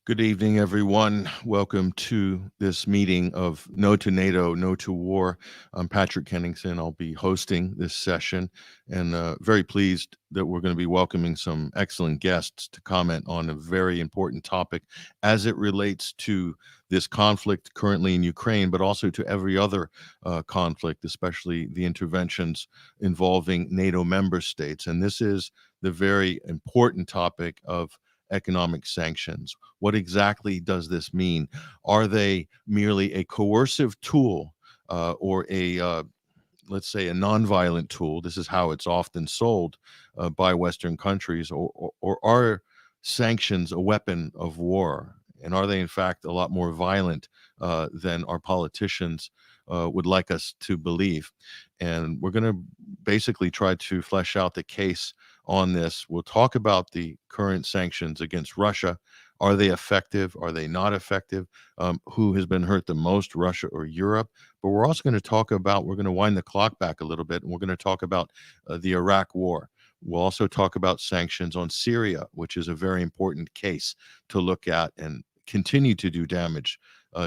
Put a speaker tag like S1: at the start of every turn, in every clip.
S1: Good evening, everyone. Welcome to this meeting of No to NATO, No to War. I'm Patrick Henningsen. I'll be hosting this session and very pleased that we're going to be welcoming some excellent guests to comment on a very important topic as it relates to this conflict currently in Ukraine, but also to every other conflict, especially the interventions involving NATO member states. And this is the very important topic of economic sanctions. What exactly does this mean? Are they merely a coercive tool or let's say, a nonviolent tool? This is how it's often sold by Western countries. Or are sanctions a weapon of war? And are they, in fact, a lot more violent than our politicians would like us to believe? And we're going to basically try to flesh out the case on this. We'll talk about the current sanctions against Russia. Are they effective? Are they not effective? Who has been hurt the most, Russia or Europe? But we're also going to talk about, we're going to wind the clock back a little bit, and we're going to talk about the Iraq war. We'll also talk about sanctions on Syria, which is a very important case to look at and continue to do damage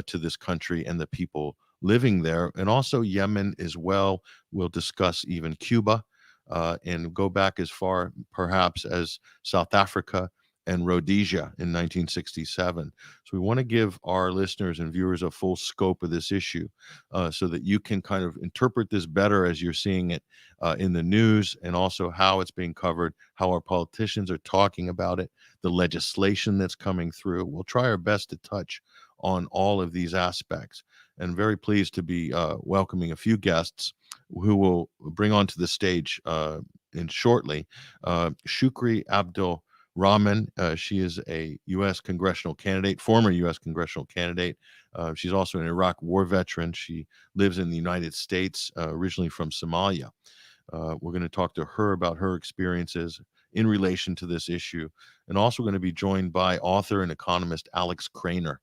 S1: to this country and the people living there. And also Yemen as well. We'll discuss even Cuba and go back as far perhaps as South Africa and Rhodesia in 1967. So we want to give our listeners and viewers a full scope of this issue so that you can kind of interpret this better as you're seeing it in the news, and also how it's being covered, how our politicians are talking about it, the legislation that's coming through. We'll try our best to touch on all of these aspects. And very pleased to be welcoming a few guests who will bring onto the stage in shortly. Shukri Abdul Rahman. She is a U.S. congressional candidate, former U.S. congressional candidate. She's also an Iraq war veteran. She lives in the United States, originally from Somalia. We're going to talk to her about her experiences in relation to this issue, and also going to be joined by author and economist Alex Craner,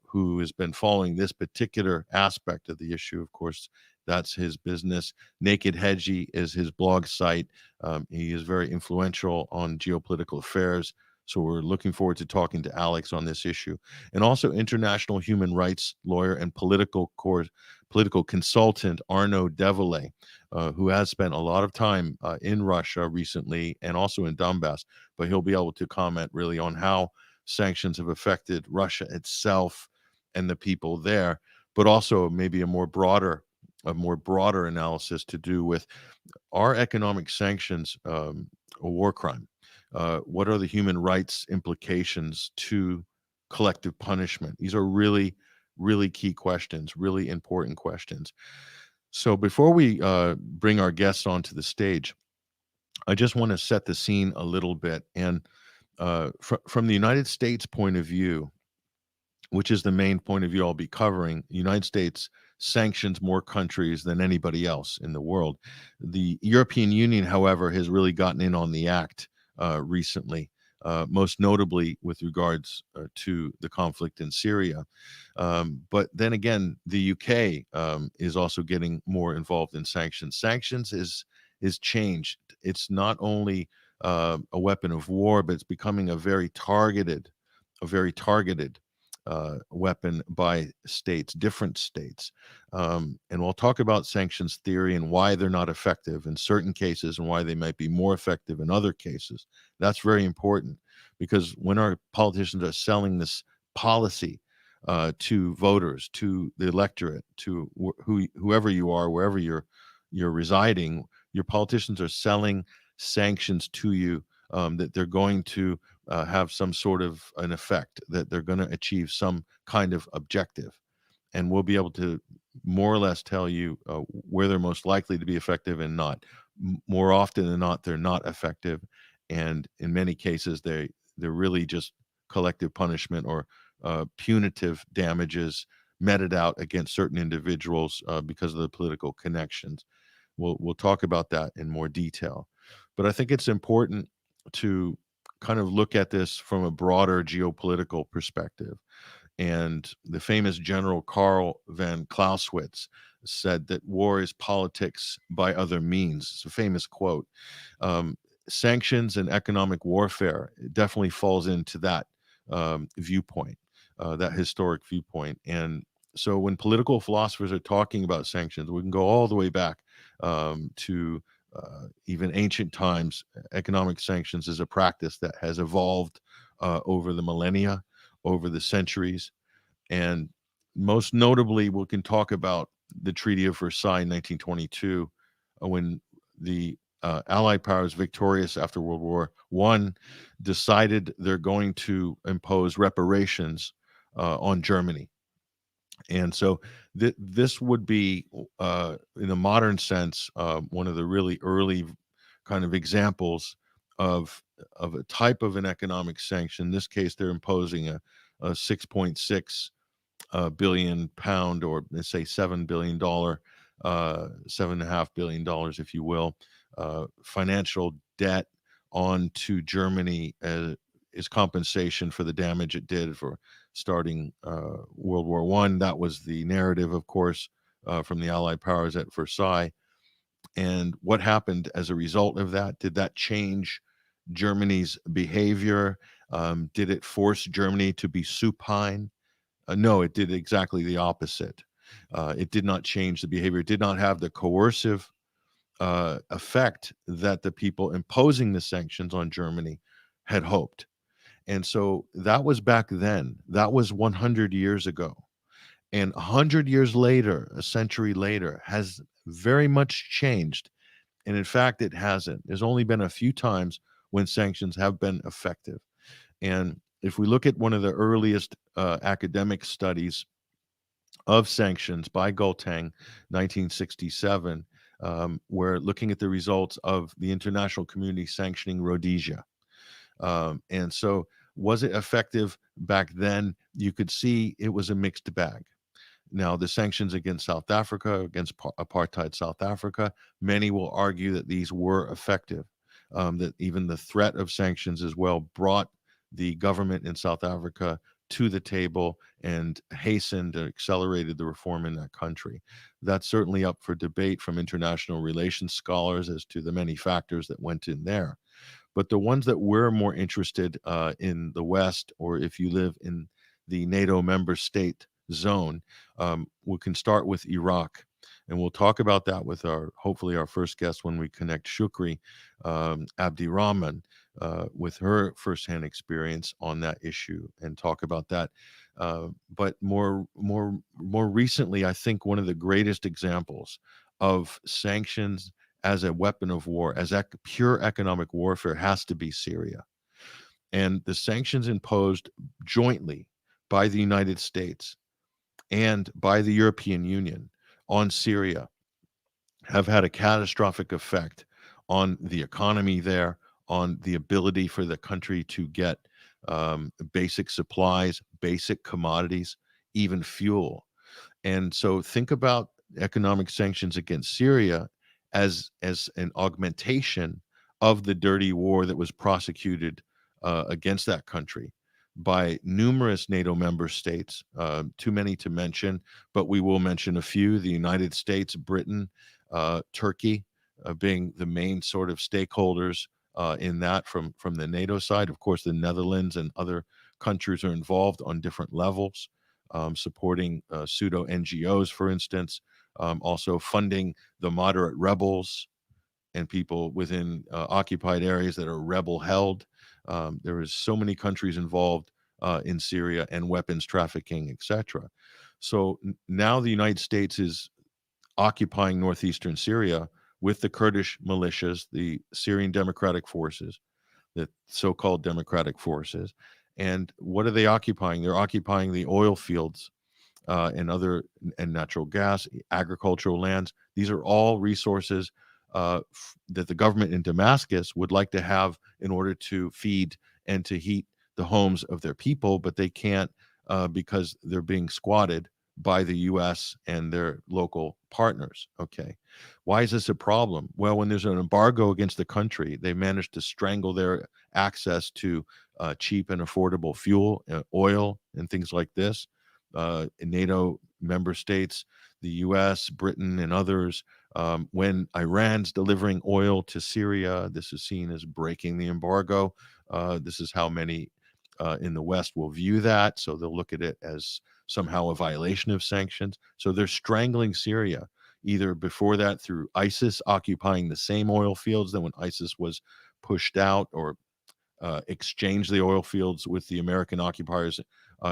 S1: who has been following this particular aspect of the issue. Of course, that's his business. Naked Hedgie is his blog site. He is very influential on geopolitical affairs. So we're looking forward to talking to Alex on this issue. And also international human rights lawyer and political consultant Arnaud Devolay, who has spent a lot of time in Russia recently and also in Donbass. But he'll be able to comment really on how sanctions have affected Russia itself and the people there, but also maybe a more broader analysis to do with, are economic sanctions a war crime? What are the human rights implications to collective punishment? These are really, really key questions, really important questions. So before we bring our guests onto the stage, I just want to set the scene a little bit. And from the United States point of view, which is the main point of view I'll be covering, the United States sanctions more countries than anybody else in the world. The European Union, however, has really gotten in on the act recently, most notably with regards to the conflict in Syria. But then again, the UK is also getting more involved in sanctions. Sanctions is changed. It's not only a weapon of war, but it's becoming a very targeted weapon by states, different states. And we'll talk about sanctions theory and why they're not effective in certain cases and why they might be more effective in other cases. That's very important, because when our politicians are selling this policy to voters, to the electorate, to whoever you are, wherever you're residing, your politicians are selling sanctions to you, that they're going to have some sort of an effect, that they're going to achieve some kind of objective. And we'll be able to more or less tell you where they're most likely to be effective and not. More often than not, they're not effective. And in many cases, they're really just collective punishment or punitive damages meted out against certain individuals because of the political connections. We'll talk about that in more detail. But I think it's important to kind of look at this from a broader geopolitical perspective. And the famous General Karl von Clausewitz said that war is politics by other means. It's a famous quote. Sanctions and economic warfare definitely falls into that viewpoint, that historic viewpoint. And so when political philosophers are talking about sanctions, we can go all the way back to even ancient times. Economic sanctions is a practice that has evolved over the millennia, over the centuries. And most notably, we can talk about the Treaty of Versailles in 1922, when the Allied powers, victorious after World War I, decided they're going to impose reparations on Germany. And so this would be, in a modern sense, one of the really early kind of examples of a type of an economic sanction. In this case, they're imposing a 6.6 billion-pound, or let's say $7 billion, $7.5 billion, if you will, financial debt onto Germany as compensation for the damage it did for starting World War I. That was the narrative, of course, from the Allied powers at Versailles. And what happened as a result of that? Did that change Germany's behavior? Did it force Germany to be supine? No, it did exactly the opposite. It did not change the behavior. It did not have the coercive effect that the people imposing the sanctions on Germany had hoped. And so that was back then. That was 100 years ago. And 100 years later, a century later, has very much changed. And in fact, it hasn't. There's only been a few times when sanctions have been effective. And if we look at one of the earliest academic studies of sanctions by Galtang, 1967, we're looking at the results of the international community sanctioning Rhodesia. And so, was it effective back then? You could see it was a mixed bag. Now, the sanctions against South Africa, against apartheid South Africa, many will argue that these were effective, that even the threat of sanctions as well brought the government in South Africa to the table and hastened and accelerated the reform in that country. That's certainly up for debate from international relations scholars as to the many factors that went in there. But the ones that we're more interested in the West, or if you live in the NATO member state zone, we can start with Iraq. And we'll talk about that with hopefully our first guest when we connect Shukri Abdirahman with her firsthand experience on that issue and talk about that. But more recently, I think one of the greatest examples of sanctions as a weapon of war, as pure economic warfare, has to be Syria. And the sanctions imposed jointly by the United States and by the European Union on Syria have had a catastrophic effect on the economy there, on the ability for the country to get basic supplies, basic commodities, even fuel. And so think about economic sanctions against Syria as an augmentation of the dirty war that was prosecuted against that country by numerous NATO member states, too many to mention, but we will mention a few: the United States, Britain, Turkey, being the main sort of stakeholders in that from the NATO side. Of course, the Netherlands and other countries are involved on different levels, supporting pseudo NGOs, for instance, also funding the moderate rebels and people within occupied areas that are rebel held. There is so many countries involved in Syria, and weapons trafficking, etc. So now the United States is occupying northeastern Syria with the Kurdish militias, the Syrian Democratic Forces, the so-called democratic forces. And what are they occupying? They're occupying the oil fields and natural gas, agricultural lands. These are all resources that the government in Damascus would like to have in order to feed and to heat the homes of their people, but they can't because they're being squatted by the U.S. and their local partners. Okay. Why is this a problem? Well, when there's an embargo against the country, they managed to strangle their access to cheap and affordable fuel, oil, and things like this. In NATO member states, the US, Britain, and others, when Iran's delivering oil to Syria, this is seen as breaking the embargo. This is how many in the West will view that. So they'll look at it as somehow a violation of sanctions. So they're strangling Syria, either before that through ISIS occupying the same oil fields than when ISIS was pushed out, or exchanged the oil fields with the American occupiers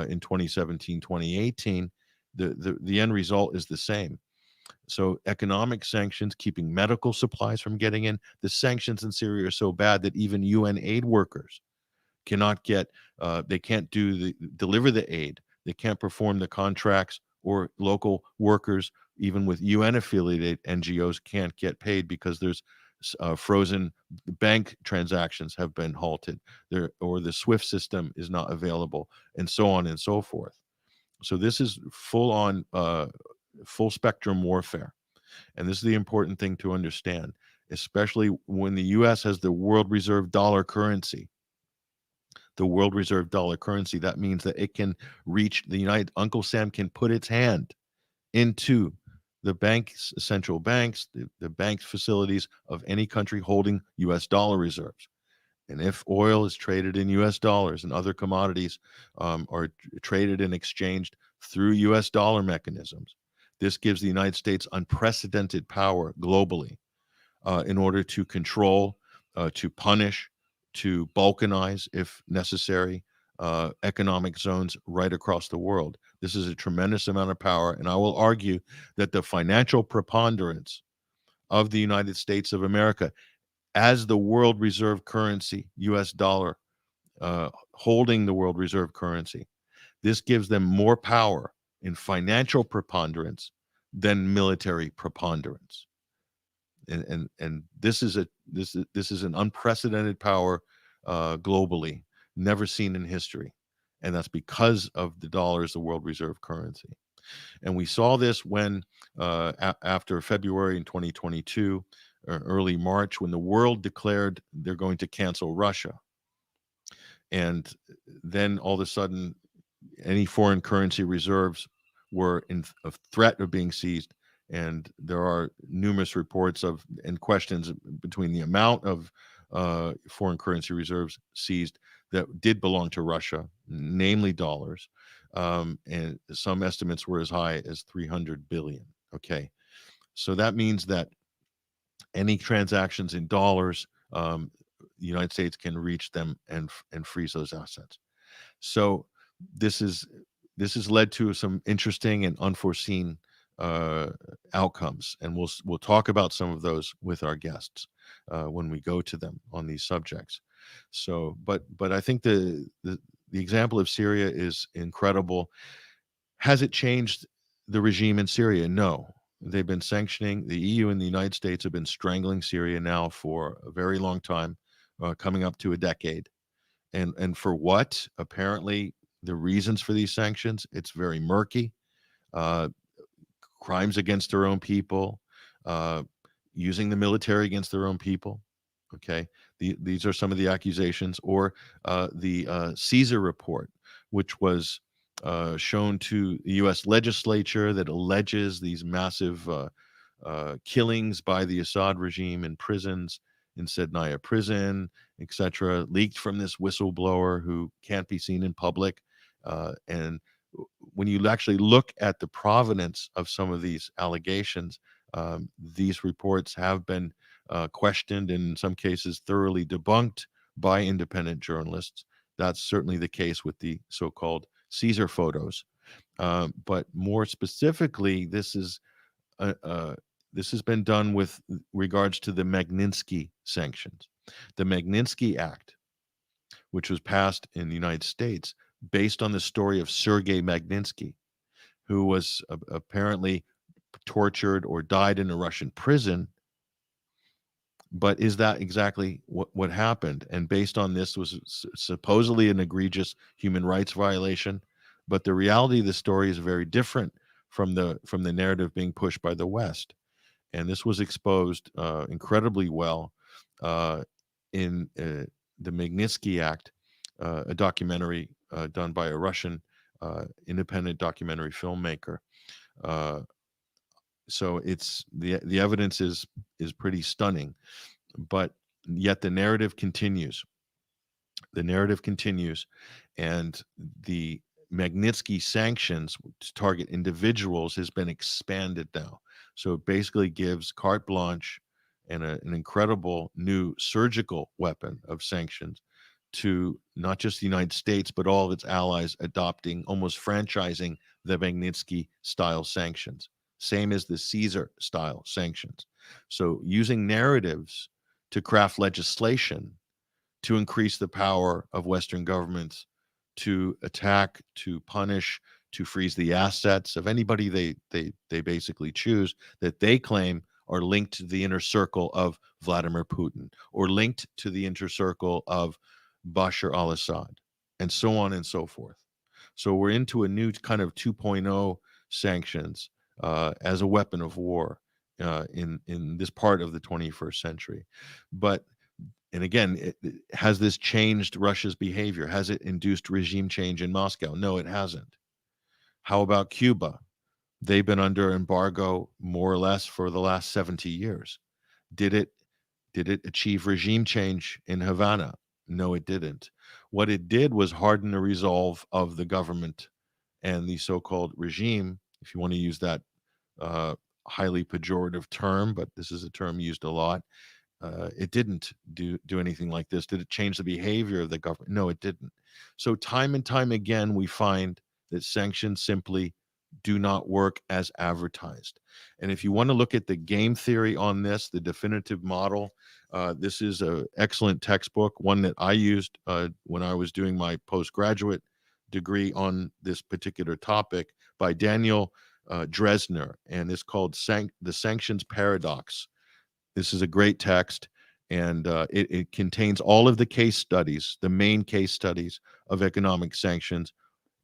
S1: in 2017, 2018. The end result is the same. So economic sanctions, keeping medical supplies from getting in. The sanctions in Syria are so bad that even UN aid workers cannot get, they can't deliver the aid. They can't perform the contracts, or local workers, even with UN affiliated NGOs, can't get paid because there's frozen bank transactions have been halted there, or the SWIFT system is not available, and so on and so forth. So this is full on, full spectrum warfare. And this is the important thing to understand, especially when the US has the world reserve dollar currency. The world reserve dollar currency, that means that it can reach the United, Uncle Sam can put its hand into the banks, central banks, the bank facilities of any country holding US dollar reserves. And if oil is traded in US dollars and other commodities are traded and exchanged through US dollar mechanisms, this gives the United States unprecedented power globally in order to control, to punish, to balkanize, if necessary, economic zones right across the world. This is a tremendous amount of power, and I will argue that the financial preponderance of the United States of America as the world reserve currency, US dollar, holding the world reserve currency, this gives them more power in financial preponderance than military preponderance. And this is an unprecedented power globally, never seen in history, and that's because of the dollar as the world reserve currency. And we saw this when after February in 2022, or early March, when the world declared they're going to cancel Russia, and then all of a sudden any foreign currency reserves were in a threat of being seized. And there are numerous reports of and questions between the amount of foreign currency reserves seized that did belong to Russia, namely dollars. And some estimates were as high as 300 billion. Okay. So that means that any transactions in dollars, the United States can reach them and freeze those assets. So this is this has led to some interesting and unforeseen outcomes, and we'll talk about some of those with our guests when we go to them on these subjects. So, but I think the example of Syria is incredible. Has it changed the regime in Syria? No. They've been sanctioning. The EU and the United States have been strangling Syria now for a very long time, coming up to a decade. And for what? Apparently, the reasons for these sanctions, it's very murky. Uh, Crimes against their own people, uh, using the military against their own people. Okay, these are some of the accusations, or the Caesar report, which was shown to the U.S. legislature, that alleges these massive killings by the Assad regime in prisons, in Sednaya prison, etc., leaked from this whistleblower who can't be seen in public. And when you actually look at the provenance of some of these allegations, these reports have been questioned and in some cases thoroughly debunked by independent journalists. That's certainly the case with the so-called Caesar photos. But more specifically, this has been done with regards to the Magnitsky sanctions. The Magnitsky Act, which was passed in the United States based on the story of Sergei Magnitsky, who was apparently tortured or died in a Russian prison. But is that exactly what happened? And based on this was supposedly an egregious human rights violation. But the reality of the story is very different from the narrative being pushed by the West. And this was exposed incredibly well in the Magnitsky Act, a documentary done by a Russian independent documentary filmmaker. Uh, so it's the evidence is pretty stunning, but yet the narrative continues. The narrative continues, and the Magnitsky sanctions to target individuals has been expanded now. So it basically gives carte blanche and an incredible new surgical weapon of sanctions to not just the United States, but all of its allies adopting, almost franchising the Magnitsky style sanctions, same as the Caesar style sanctions. So using narratives to craft legislation to increase the power of Western governments to attack, to punish, to freeze the assets of anybody they basically choose that they claim are linked to the inner circle of Vladimir Putin or linked to the inner circle of Bashar al-Assad, and so on and so forth. So we're into a new kind of 2.0 sanctions as a weapon of war in this part of the 21st century. But and again, has this changed Russia's behavior? Has it induced regime change in Moscow? No, it hasn't. How about Cuba? They've been under embargo more or less for the last 70 years. Did it achieve regime change in Havana? No, it didn't. What it did was harden the resolve of the government and the so-called regime, if you want to use that uh, highly pejorative term, but this is a term used a lot. It didn't do anything like this. Did it change the behavior of the government? No, it didn't. So time and time again, we find that sanctions simply do not work as advertised. And if you want to look at the game theory on this, the definitive model, this is an excellent textbook, one that I used when I was doing my postgraduate degree on this particular topic by Daniel Dresner, and it's called The Sanctions Paradox. This is a great text, and it contains all of the case studies, the main case studies of economic sanctions,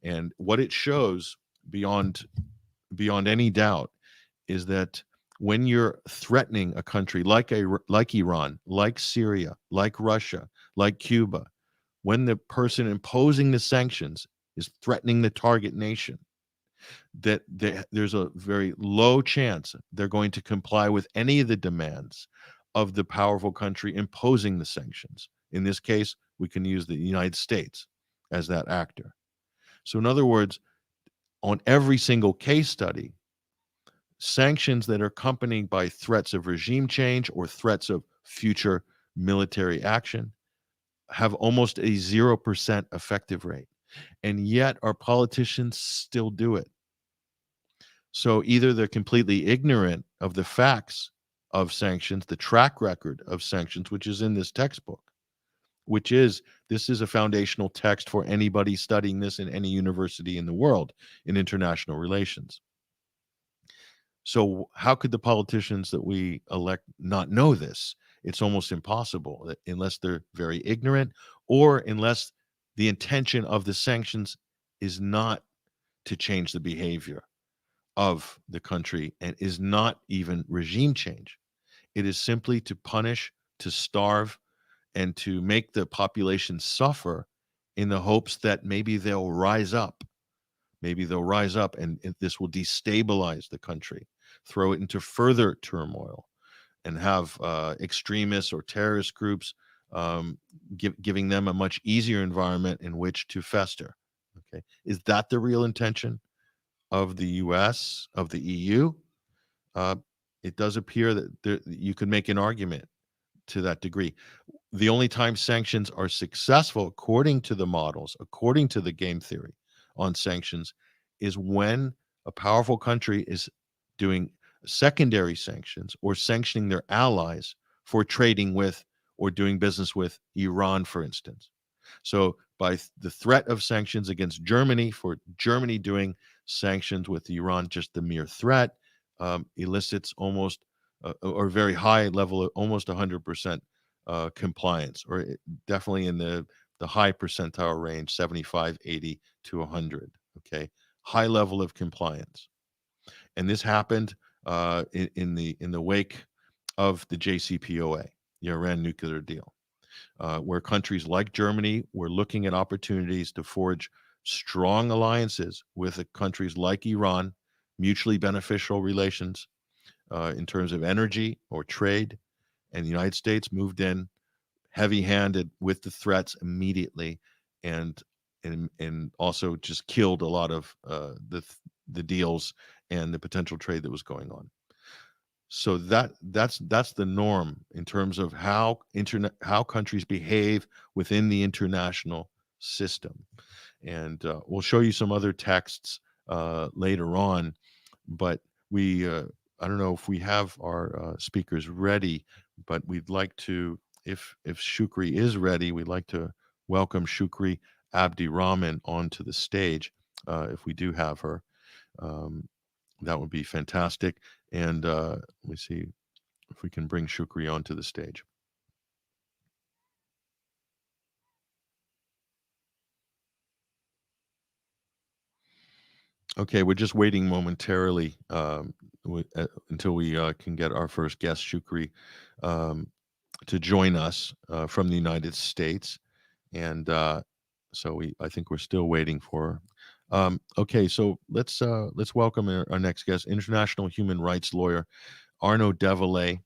S1: and what it shows beyond any doubt is that when you're threatening a country like Iran, like Syria, like Russia, like Cuba, when the person imposing the sanctions is threatening the target nation, that there's a very low chance they're going to comply with any of the demands of the powerful country imposing the sanctions. In this case, we can use the United States as that actor. So, in other words, on every single case study, sanctions that are accompanied by threats of regime change or threats of future military action have almost a 0% effective rate. And yet, our politicians still do it. So either they're completely ignorant of the facts of sanctions, the track record of sanctions, which is in this textbook, this is a foundational text for anybody studying this in any university in the world in international relations. So how could the politicians that we elect not know this? It's almost impossible unless they're very ignorant or unless the intention of the sanctions is not to change the behavior of the country and is not even regime change. It is simply to punish, to starve, and to make the population suffer in the hopes that maybe they'll rise up. Maybe they'll rise up and this will destabilize the country, throw it into further turmoil, and have extremists or terrorist groups giving them a much easier environment in which to fester. Okay, is that the real intention of the U.S., of the EU? Uh, it does appear that you could make an argument to that degree. The only time sanctions are successful, according to the models, according to the game theory on sanctions, is when a powerful country is doing secondary sanctions or sanctioning their allies for trading with or doing business with Iran, for instance. So by the threat of sanctions against Germany, for Germany doing sanctions with Iran, just the mere threat elicits almost or very high level of almost 100% compliance, or definitely in the high percentile range, 75, 80 to 100. Okay, high level of compliance, and this happened in the wake of the JCPOA, the Iran nuclear deal. Where countries like Germany were looking at opportunities to forge strong alliances with countries like Iran, mutually beneficial relations in terms of energy or trade, and the United States moved in heavy-handed with the threats immediately, and also just killed a lot of the deals and the potential trade that was going on. So that's the norm in terms of how countries behave within the international system. And we'll show you some other texts later on, but we I don't know if we have our speakers ready, but we'd like to, if Shukri is ready, we'd like to welcome Shukri Abdirahman onto the stage. If we do have her, that would be fantastic. And let me see if we can bring Shukri onto the stage. Okay, we're just waiting momentarily until we can get our first guest, Shukri, to join us from the United States, and so I think we're still waiting for her. Okay, so let's welcome our next guest, international human rights lawyer Arnaud Devalet,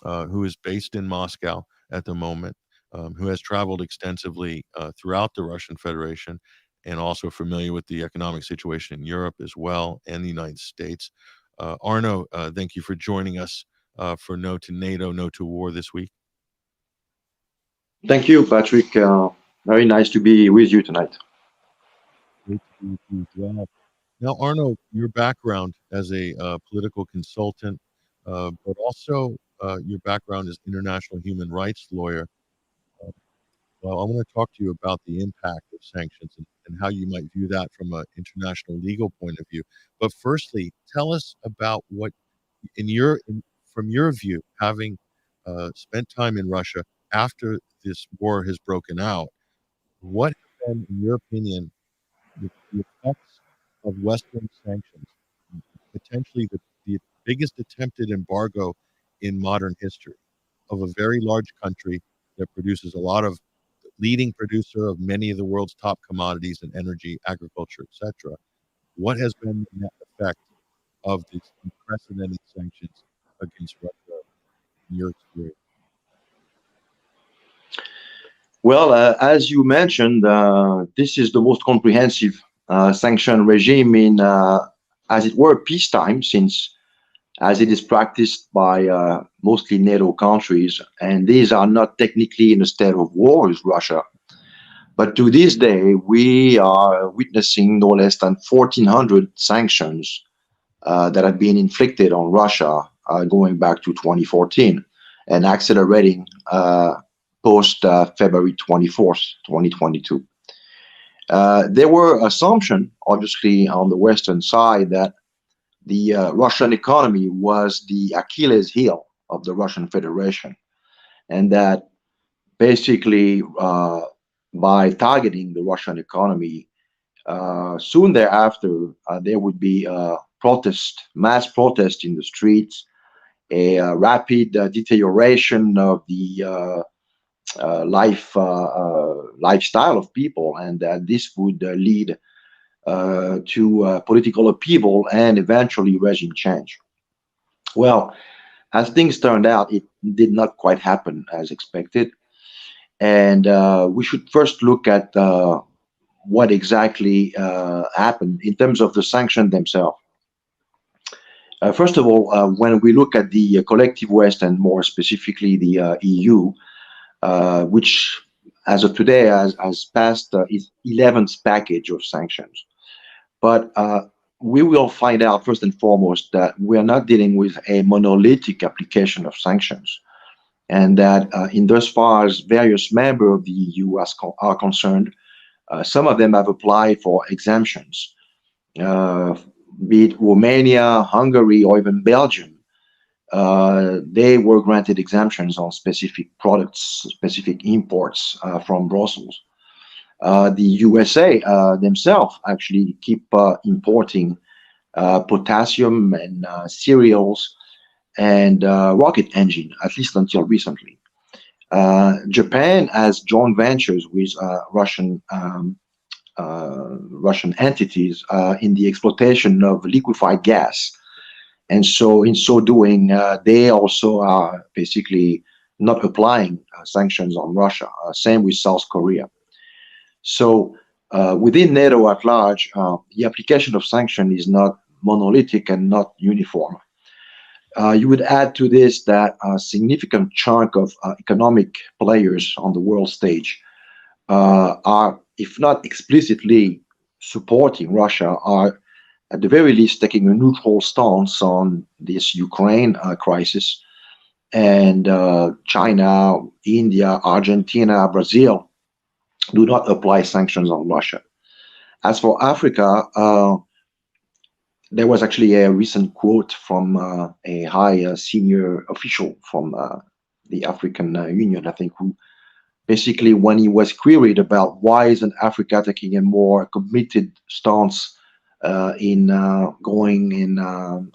S1: who is based in Moscow at the moment, who has traveled extensively throughout the Russian Federation, and also familiar with the economic situation in Europe as well and the United States. Arnaud, thank you for joining us for No to NATO, No to War this week.
S2: Thank you, Patrick. Very nice to be with you tonight.
S1: Great to be with you as well. Now, Arnaud, your background as a political consultant, but also your background as international human rights lawyer. Well, I want to talk to you about the impact of sanctions and how you might view that from an international legal point of view. But firstly, tell us about what, from your view, having spent time in Russia after this war has broken out, what have been, in your opinion, the effects of Western sanctions, potentially the biggest attempted embargo in modern history of a very large country that produces a lot of leading producer of many of the world's top commodities in energy, agriculture, etc. What has been the net effect of these unprecedented sanctions against Russia in your experience?
S2: Well, as you mentioned, this is the most comprehensive sanction regime in, as it were, peacetime, since as it is practiced by mostly NATO countries, and these are not technically in a state of war with Russia. But to this day, we are witnessing no less than 1,400 sanctions that have been inflicted on Russia going back to 2014 and accelerating post February 24th, 2022. There were assumptions, obviously, on the Western side that the Russian economy was the Achilles heel of the Russian Federation, and that basically by targeting the Russian economy, soon thereafter, there would be mass protest in the streets, a rapid deterioration of the lifestyle of people, and that this would lead to political upheaval and eventually regime change. Well, as things turned out, it did not quite happen as expected. And we should first look at what exactly happened in terms of the sanctions themselves. First of all, when we look at the collective West, and more specifically the EU, which as of today has passed its 11th package of sanctions. But we will find out first and foremost that we are not dealing with a monolithic application of sanctions, and that in thus far as various members of the EU are concerned, some of them have applied for exemptions, be it Romania, Hungary, or even Belgium. They were granted exemptions on specific products, specific imports from Brussels. The USA themselves actually keep importing potassium and cereals and rocket engine, at least until recently. Japan has joint ventures with Russian entities in the exploitation of liquefied gas. And so in so doing, they also are basically not applying sanctions on Russia. Same with South Korea. So within NATO at large, the application of sanction is not monolithic and not uniform. You would add to this that a significant chunk of economic players on the world stage are, if not explicitly supporting Russia, are at the very least taking a neutral stance on this Ukraine crisis. And China, India, Argentina, Brazil do not apply sanctions on Russia. As for Africa, there was actually a recent quote from a high senior official from the African Union, I think, who basically, when he was queried about why isn't Africa taking a more committed stance in going in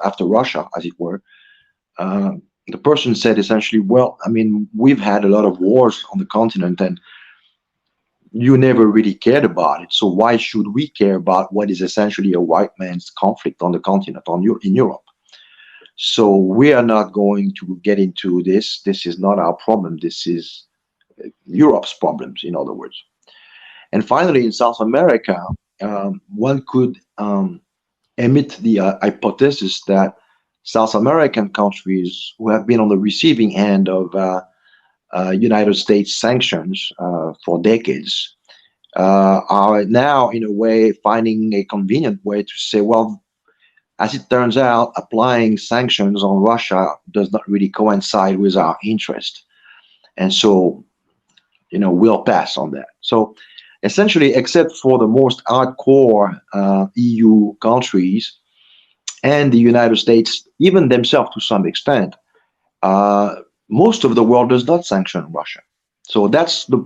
S2: after Russia, as it were, the person said essentially, well, I mean, we've had a lot of wars on the continent and you never really cared about it. So why should we care about what is essentially a white man's conflict on the continent, in Europe? So we are not going to get into this. This is not our problem. This is Europe's problems, in other words. And finally, in South America, one could emit the hypothesis that South American countries who have been on the receiving end of United States sanctions for decades are now, in a way, finding a convenient way to say, well, as it turns out, applying sanctions on Russia does not really coincide with our interest. And so, we'll pass on that. So essentially, except for the most hardcore EU countries and the United States, even themselves to some extent, most of the world does not sanction Russia. So that's the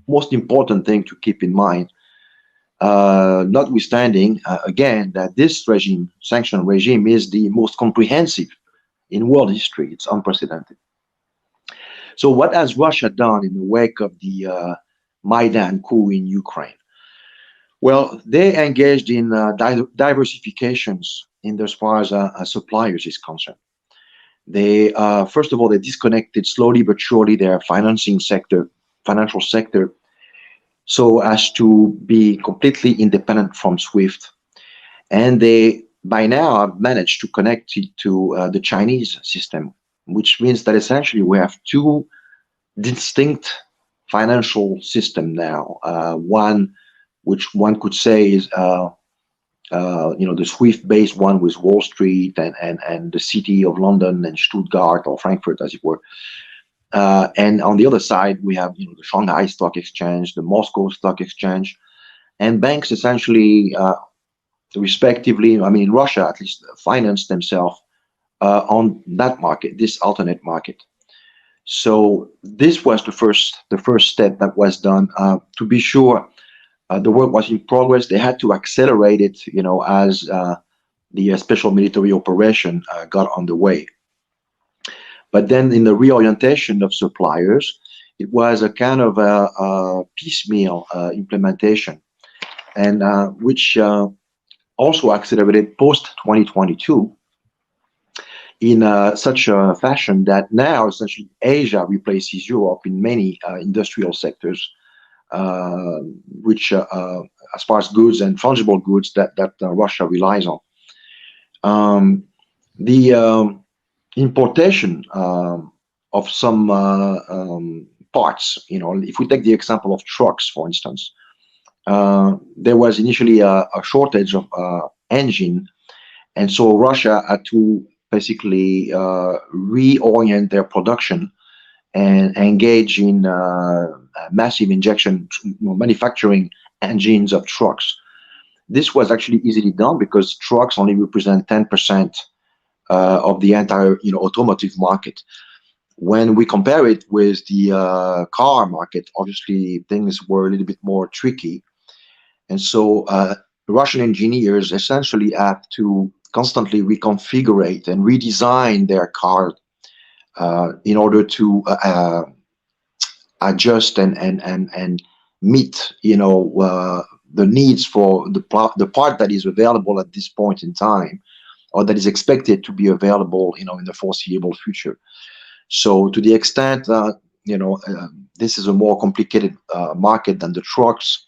S2: most important thing to keep in mind. Notwithstanding, again, that this sanction regime is the most comprehensive in world history. It's unprecedented. So what has Russia done in the wake of the Maidan coup in Ukraine? Well, they engaged in diversifications in as far as suppliers is concerned. They first of all, they disconnected slowly but surely their financial sector, so as to be completely independent from SWIFT. And they by now have managed to connect it to the Chinese system, which means that essentially we have two distinct financial systems now. One, which one could say is the SWIFT-based one with Wall Street and the city of London and Stuttgart or Frankfurt, as it were. And on the other side, we have the Shanghai Stock Exchange, the Moscow Stock Exchange, and banks essentially, respectively, I mean, in Russia at least, finance themselves on that market, this alternate market. So this was the first step that was done. To be sure, the work was in progress. They had to accelerate it, as the special military operation got underway. But then in the reorientation of suppliers, it was a kind of a piecemeal implementation, and which also accelerated post-2022 in such a fashion that now essentially Asia replaces Europe in many industrial sectors, which as far as goods and fungible goods that Russia relies on. The importation of some parts, if we take the example of trucks, for instance, there was initially a shortage of engine, and so Russia had to basically reorient their production and engage in massive injection manufacturing engines of trucks. This was actually easily done because trucks only represent 10% of the entire automotive market. When we compare it with the car market, obviously things were a little bit more tricky, and so Russian engineers essentially have to constantly reconfigure and redesign their car in order to adjust and meet the needs for the part that is available at this point in time, or that is expected to be available in the foreseeable future. So to the extent this is a more complicated market than the trucks.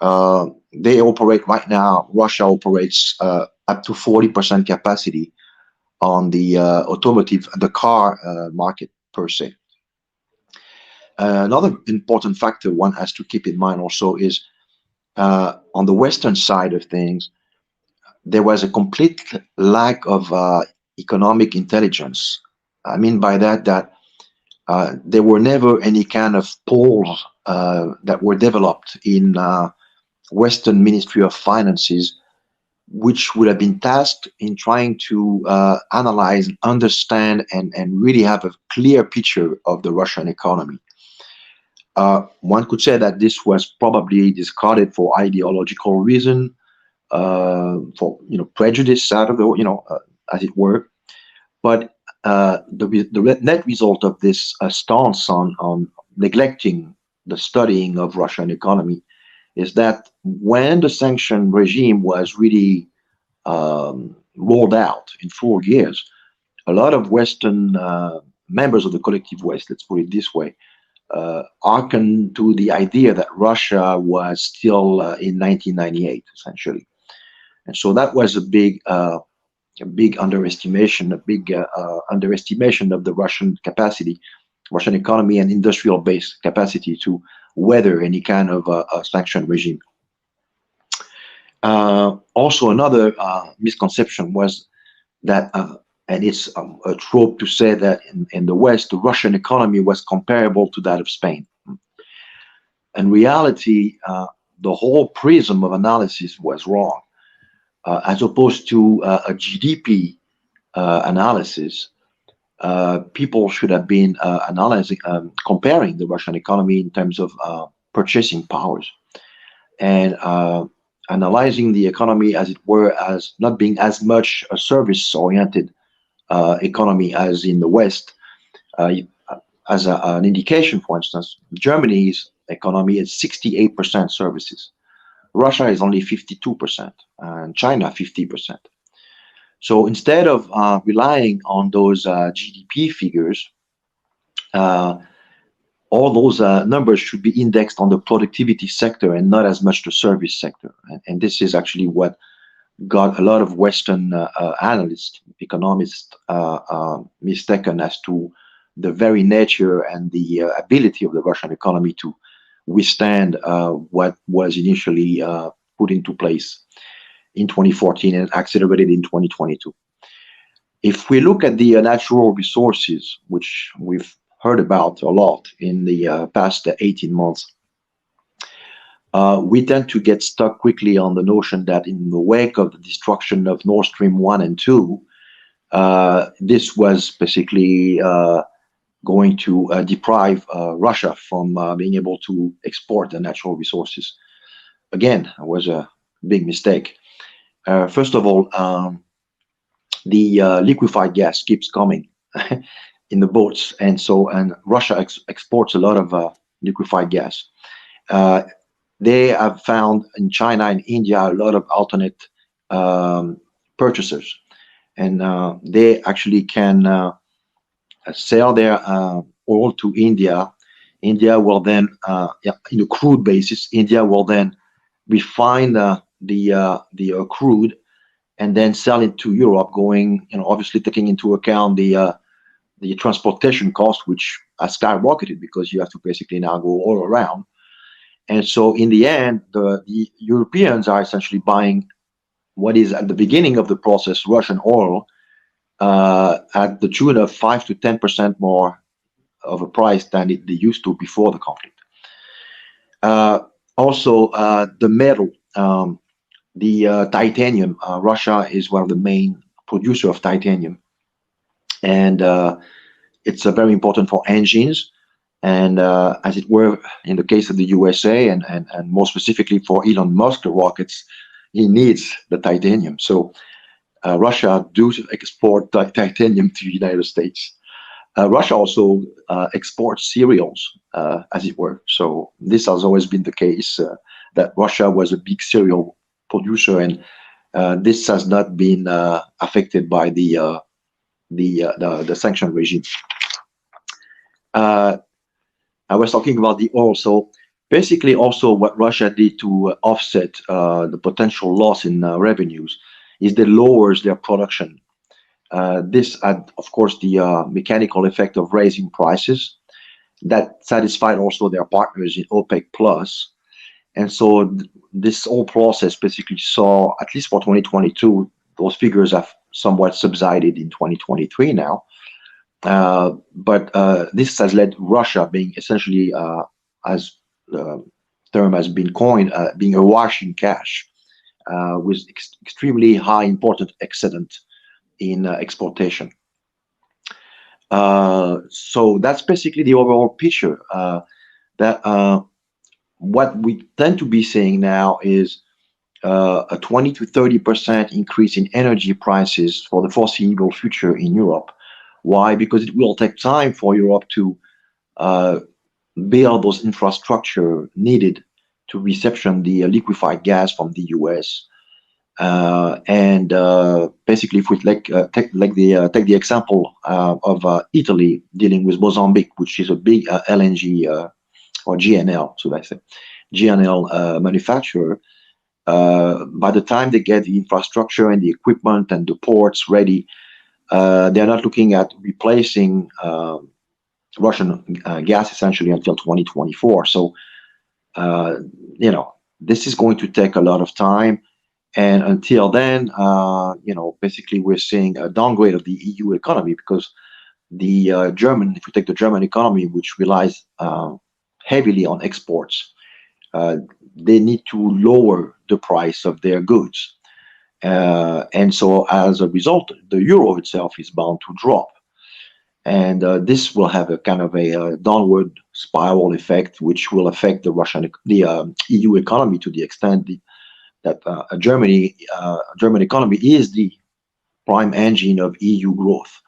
S2: They operate right now. Russia operates up to 40% capacity on the the car market per se. Another important factor one has to keep in mind also is on the Western side of things, there was a complete lack of economic intelligence. I mean by that there were never any kind of polls that were developed in Western Ministry of Finances, which would have been tasked in trying to analyze, understand, and really have a clear picture of the Russian economy. One could say that this was probably discarded for ideological reason, for prejudice out of the as it were. But the net result of this stance on neglecting the studying of Russian economy is that when the sanction regime was really rolled out in 4 years, a lot of Western members of the collective West, let's put it this way, hearkened to the idea that Russia was still in 1998, essentially. And so that was a big underestimation, underestimation of the Russian capacity, Russian economy and industrial-based capacity to weather any kind of sanction regime. Also, another misconception was that, and it's a trope to say that in the West, the Russian economy was comparable to that of Spain. In reality, the whole prism of analysis was wrong. As opposed to a GDP analysis, people should have been comparing the Russian economy in terms of purchasing powers, and analyzing the economy, as it were, as not being as much a service-oriented economy as in the West. As an indication, for instance, Germany's economy is 68% services. Russia is only 52%, and China 50%. So instead of relying on those GDP figures, all those numbers should be indexed on the productivity sector and not as much the service sector. And this is actually what got a lot of Western analysts, economists, mistaken as to the very nature and the ability of the Russian economy to withstand what was initially put into place in 2014 and accelerated in 2022. If we look at the natural resources, which we've heard about a lot in the past 18 months, we tend to get stuck quickly on the notion that in the wake of the destruction of Nord Stream 1 and 2, this was basically going to deprive Russia from being able to export the natural resources. Again, it was a big mistake. First of all, the liquefied gas keeps coming in the boats, and Russia exports a lot of liquefied gas. They have found in China and India a lot of alternate purchasers, and they actually can sell their oil to India. India will then, in a crude basis, India will then refine the crude and then sell it to Europe, going, obviously taking into account the transportation cost, which has skyrocketed because you have to basically now go all around. And so in the end, the Europeans are essentially buying what is at the beginning of the process Russian oil at the tune of 5 to 10% more of a price than they used to before the conflict. Also, the metal, the titanium. Russia is one of the main producers of titanium, and it's very important for engines, and as it were in the case of the USA, and more specifically for Elon Musk rockets, he needs the titanium. So Russia do export titanium to the United States. Russia also exports cereals, as it were. So this has always been the case, that Russia was a big cereal producer, and this has not been affected by the sanction regime. uh, I was talking about the oil. So basically, also what Russia did to offset the potential loss in revenues is they lowers their production. This had, of course, the mechanical effect of raising prices that satisfied also their partners in OPEC plus. And so this whole process basically saw, at least for 2022, those figures have somewhat subsided in 2023 now. But this has led Russia being essentially, as the term has been coined, being awash in cash, with extremely high important excedent in exportation. So that's basically the overall picture. That What we tend to be seeing now is a 20 to 30% increase in energy prices for the foreseeable future in Europe. Why? Because it will take time for Europe to uh, build those infrastructure needed to reception the liquefied gas from the US. And basically, if we take the example of Italy dealing with Mozambique, which is a big LNG or GNL, so I say GNL manufacturer. By the time they get the infrastructure and the equipment and the ports ready, they're not looking at replacing Russian gas essentially until 2024. So, this is going to take a lot of time. And until then, basically we're seeing a downgrade of the EU economy because the if we take the German economy, which relies heavily on exports, they need to lower the price of their goods. And so as a result, the euro itself is bound to drop. And this will have a kind of a downward spiral effect, which will affect the EU economy to the extent that German economy is the prime engine of EU growth.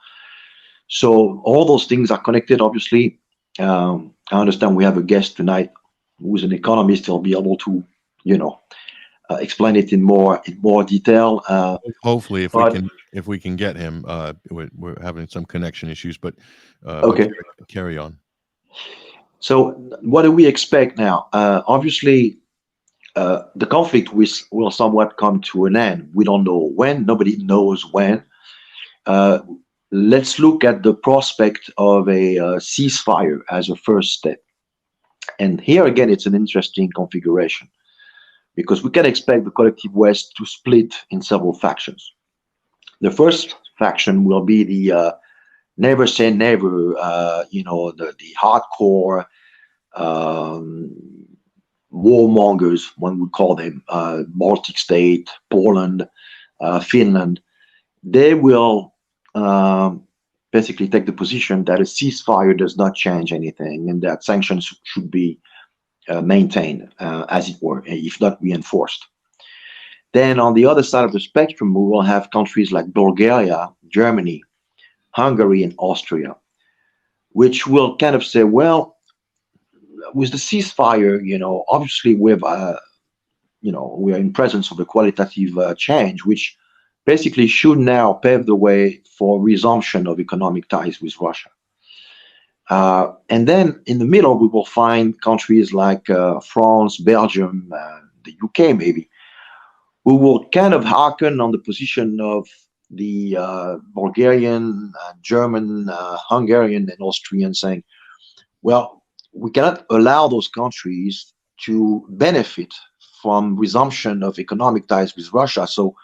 S2: So all those things are connected, obviously. I understand we have a guest tonight who is an economist. He'll be able to, explain it in more detail.
S1: Hopefully,
S2: but
S1: if we can get him, we're having some connection issues, but
S2: okay.
S1: carry on.
S2: So what do we expect now? Obviously, the conflict will somewhat come to an end. We don't know when. Nobody knows when. Let's look at the prospect of a ceasefire as a first step. And here again, it's an interesting configuration because we can expect the collective West to split in several factions. The first faction will be the never say never, the hardcore warmongers, one would call them, Baltic state, Poland, Finland. They will basically take the position that a ceasefire does not change anything and that sanctions should be maintained, as it were, if not reinforced. Then on the other side of the spectrum, we will have countries like Bulgaria, Germany, Hungary, and Austria, which will kind of say, well, with the ceasefire, obviously we're in presence of a qualitative change, which basically should now pave the way for resumption of economic ties with Russia. And then in the middle, we will find countries like France, Belgium, the UK maybe, who will kind of hearken on the position of the Bulgarian, German, Hungarian, and Austrian, saying, well, we cannot allow those countries to benefit from resumption of economic ties with Russia. So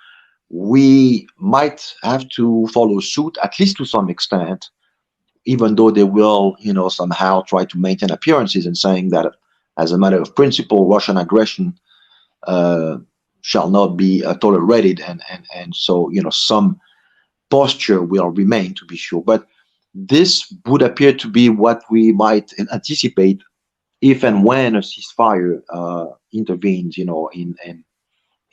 S2: we might have to follow suit, at least to some extent, even though they will, somehow try to maintain appearances and saying that as a matter of principle, Russian aggression shall not be tolerated. And so, some posture will remain, to be sure. But this would appear to be what we might anticipate if and when a ceasefire intervenes,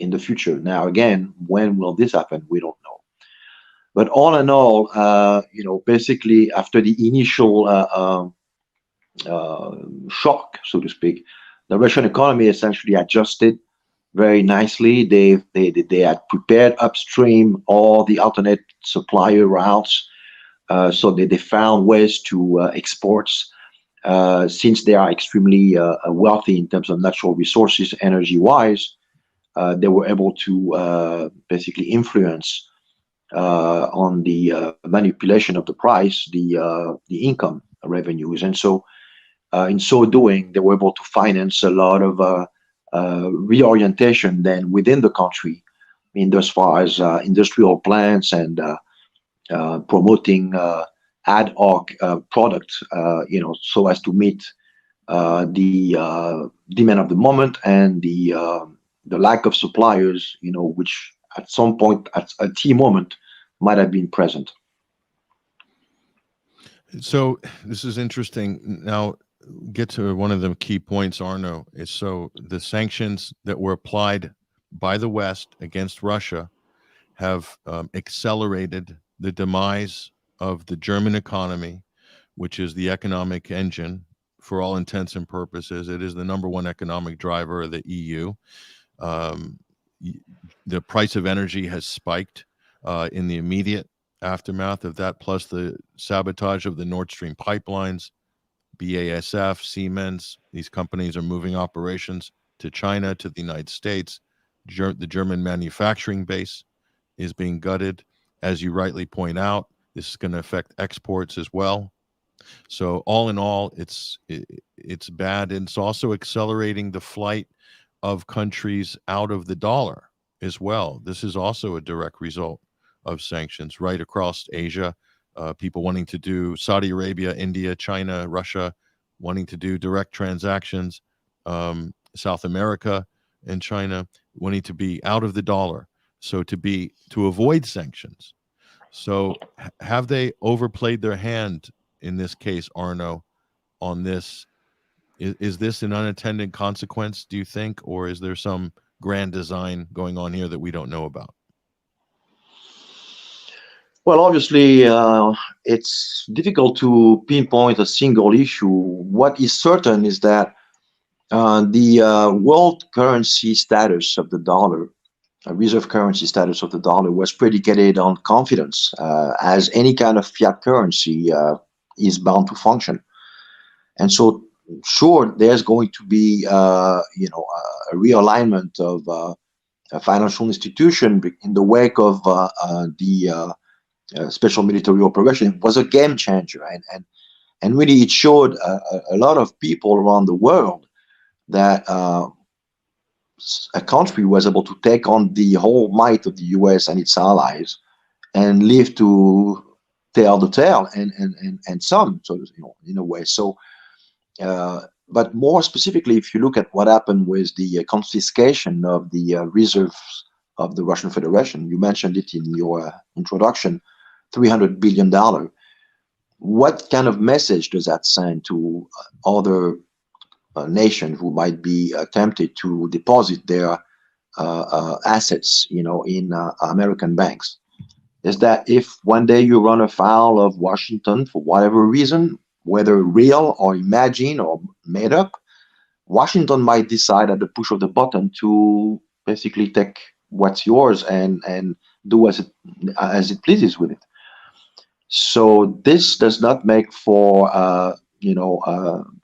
S2: in the future. Now, again, when will this happen? We don't know. But all in all, basically after the initial shock, so to speak, the Russian economy essentially adjusted very nicely. They had prepared upstream all the alternate supplier routes. So they found ways to export since they are extremely wealthy in terms of natural resources, energy-wise, they were able to basically influence on the manipulation of the price, the income revenues, and so in so doing, they were able to finance a lot of reorientation then within the country, in as far as industrial plants and promoting ad hoc products, so as to meet the demand of the moment and the lack of suppliers, which at some point, at a key moment, might have been present.
S1: So this is interesting. Now, get to one of the key points, Arno. Is so the sanctions that were applied by the West against Russia have accelerated the demise of the German economy, which is the economic engine for all intents and purposes. It is the number one economic driver of the EU. The price of energy has spiked in the immediate aftermath of that, plus the sabotage of the Nord Stream pipelines. BASF, Siemens, these companies are moving operations to China, to the United States. The German manufacturing base is being gutted. As you rightly point out, this is going to affect exports as well. So all in all, it's bad, and it's also accelerating the flight of countries out of the dollar as well. This is also a direct result of sanctions right across Asia. People wanting to do Saudi Arabia, India, China, Russia, wanting to do direct transactions, South America and China wanting to be out of the dollar, so to avoid sanctions. So have they overplayed their hand in this case, Arno, on this? Is this an unintended consequence, do you think, or is there some grand design going on here that we don't know about?
S2: Well, obviously, it's difficult to pinpoint a single issue. What is certain is that the world currency status of the dollar, reserve currency status of the dollar, was predicated on confidence, as any kind of fiat currency is bound to function. And so, sure, there's going to be, a realignment of a financial institution in the wake of the special military operation. It was a game changer, and really it showed a lot of people around the world that a country was able to take on the whole might of the US and its allies and live to tell the tale, and some, so in a way. So, but more specifically, if you look at what happened with the confiscation of the reserves of the Russian Federation, you mentioned it in your introduction, $300 billion. What kind of message does that send to other nations who might be tempted to deposit their assets, in American banks? Is that if one day you run afoul of Washington for whatever reason, whether real or imagined or made up, Washington might decide at the push of the button to basically take what's yours and do as it pleases with it. So this does not make for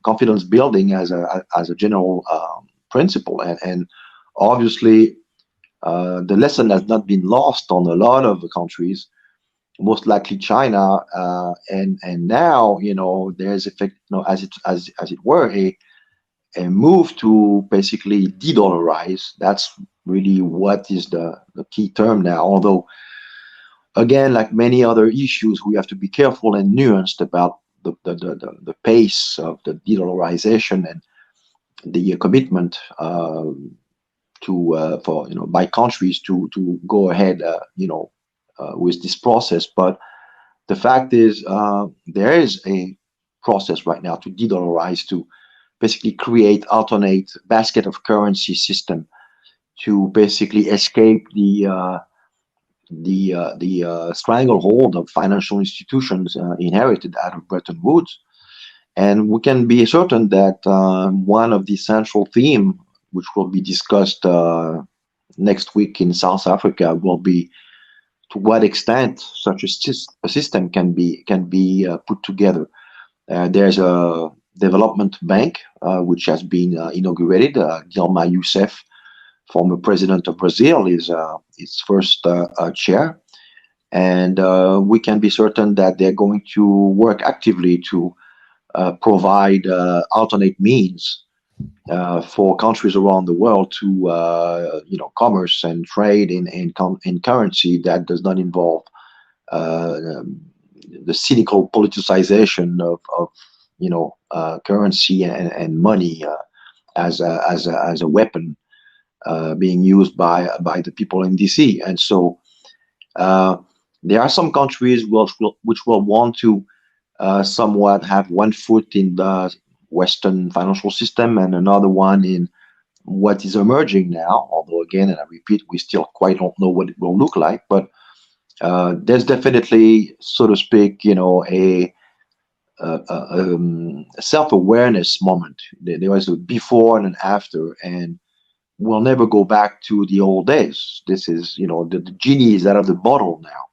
S2: confidence building as a general principle, and obviously the lesson has not been lost on a lot of countries, most likely China, and now there's effect, as it were, a move to basically de-dollarize. That's really what is the key term now, although again, like many other issues, we have to be careful and nuanced about the pace of the de-dollarization and the commitment by countries to go ahead with this process. But the fact is, there is a process right now to de-dollarize, to basically create alternate basket of currency system to basically escape the stranglehold of financial institutions inherited out of Bretton Woods. And we can be certain that one of the central themes, which will be discussed next week in South Africa, will be to what extent such a system can be put together. There's Development Bank, which has been inaugurated. Dilma Rousseff, former president of Brazil, is its first chair. And we can be certain that they're going to work actively to provide alternate means for countries around the world to commerce and trade in currency that does not involve the cynical politicization of currency and money as a weapon being used by the people in DC. And so there are some countries which will want to somewhat have one foot in the Western financial system and another one in what is emerging now. Although, again, and I repeat, we still quite don't know what it will look like. But there's definitely, so to speak, a self-awareness moment. There was a before and an after, and we'll never go back to the old days. This is, the genie is out of the bottle now.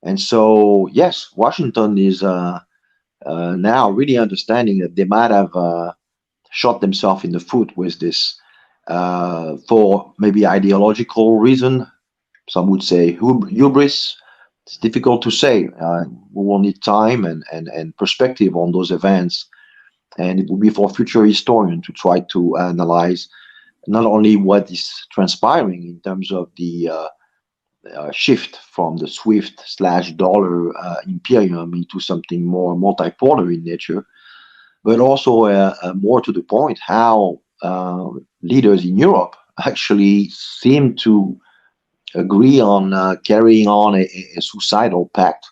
S2: And so, yes, Washington is now really understanding that they might have shot themselves in the foot with this for maybe ideological reason. Some would say hubris. It's difficult to say. We will need time and perspective on those events. And it will be for future historians to try to analyze not only what is transpiring in terms of the shift from the SWIFT/dollar imperium into something more multipolar in nature, but also more to the point, how leaders in Europe actually seem to agree on carrying on a suicidal pact.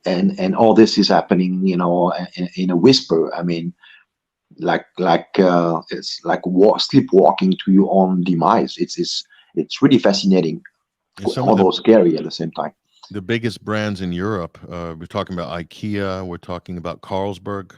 S2: And all this is happening, in a whisper. I mean, it's like sleepwalking to your own demise. It's really fascinating, although scary at the same time.
S1: The biggest brands in Europe, we're talking about IKEA, we're talking about Carlsberg.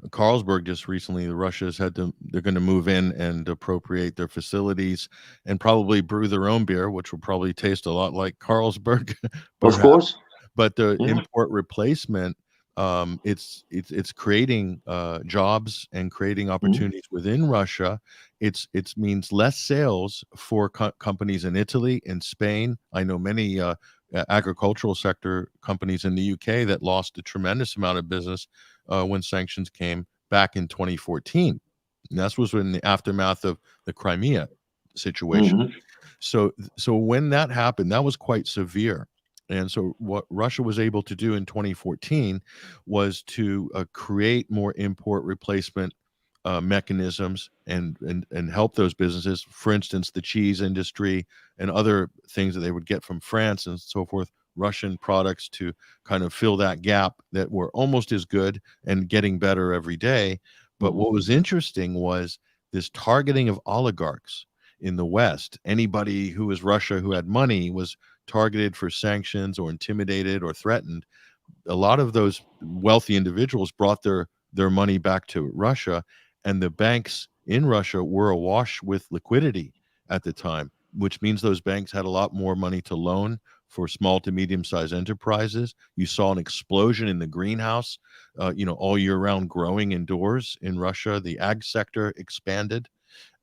S1: Carlsberg just recently, the Russians they're going to move in and appropriate their facilities and probably brew their own beer, which will probably taste a lot like Carlsberg.
S2: Of course.
S1: But the import replacement, it's creating jobs and creating opportunities within Russia. It means less sales for companies in Italy, in Spain. I know many agricultural sector companies in the UK that lost a tremendous amount of business when sanctions came back in 2014. And that was in the aftermath of the Crimea situation. So when that happened, that was quite severe. And so what Russia was able to do in 2014 was to create more import replacement mechanisms and help those businesses. For instance, the cheese industry and other things that they would get from France and so forth, Russian products, to kind of fill that gap that were almost as good and getting better every day. But what was interesting was this targeting of oligarchs in the West. Anybody who was Russia who had money was targeted for sanctions or intimidated or threatened. A lot of those wealthy individuals brought their money back to Russia, and the banks in Russia were awash with liquidity at the time, which means those banks had a lot more money to loan for small to medium-sized enterprises. You saw an explosion in the greenhouse, all year round growing indoors in Russia. The ag sector expanded,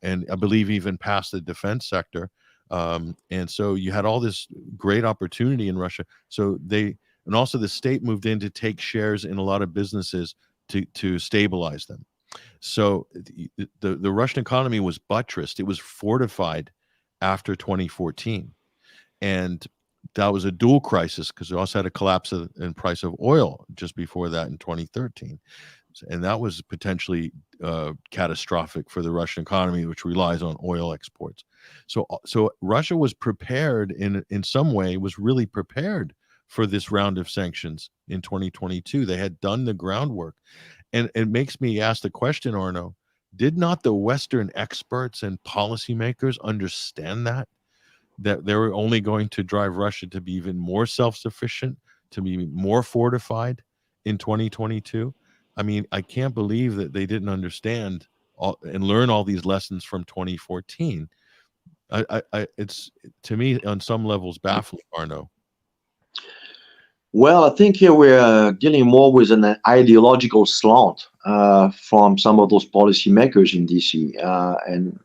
S1: and I believe even past the defense sector. And so you had all this great opportunity in Russia. And also the state moved in to take shares in a lot of businesses to stabilize them. So the Russian economy was buttressed. It was fortified after 2014. And that was a dual crisis because we also had a collapse in price of oil just before that in 2013. And that was potentially catastrophic for the Russian economy, which relies on oil exports. So Russia was prepared in some way, was really prepared for this round of sanctions in 2022. They had done the groundwork. And it makes me ask the question, Arno, did not the Western experts and policymakers understand that they were only going to drive Russia to be even more self-sufficient, to be more fortified in 2022? I mean, I can't believe that they didn't understand and learn all these lessons from 2014. It's, to me, on some levels, baffling, Arno.
S2: Well, I think here we're dealing more with an ideological slant. from some of those policymakers in DC. And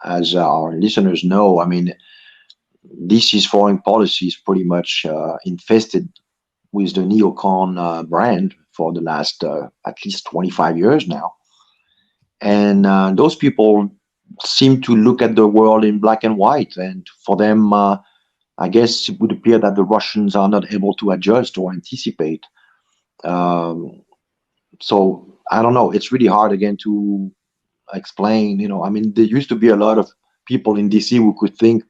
S2: as our listeners know, I mean, DC's foreign policy is pretty much infested with the neocon brand for the last at least 25 years now. And those people seem to look at the world in black and white. And for them, I guess it would appear that the Russians are not able to adjust or anticipate. Um, so I don't know. It's really hard again to explain. I mean, there used to be a lot of people in DC who could think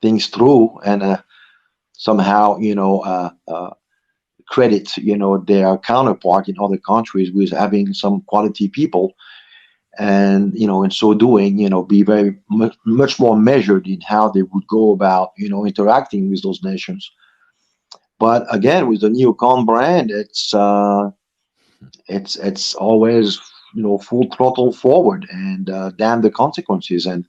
S2: things through and somehow, credit, their counterpart in other countries with having some quality people, and in so doing, be very much more measured in how they would go about, interacting with those nations. But again, with the neocon brand, it's always full throttle forward, and damn the consequences. And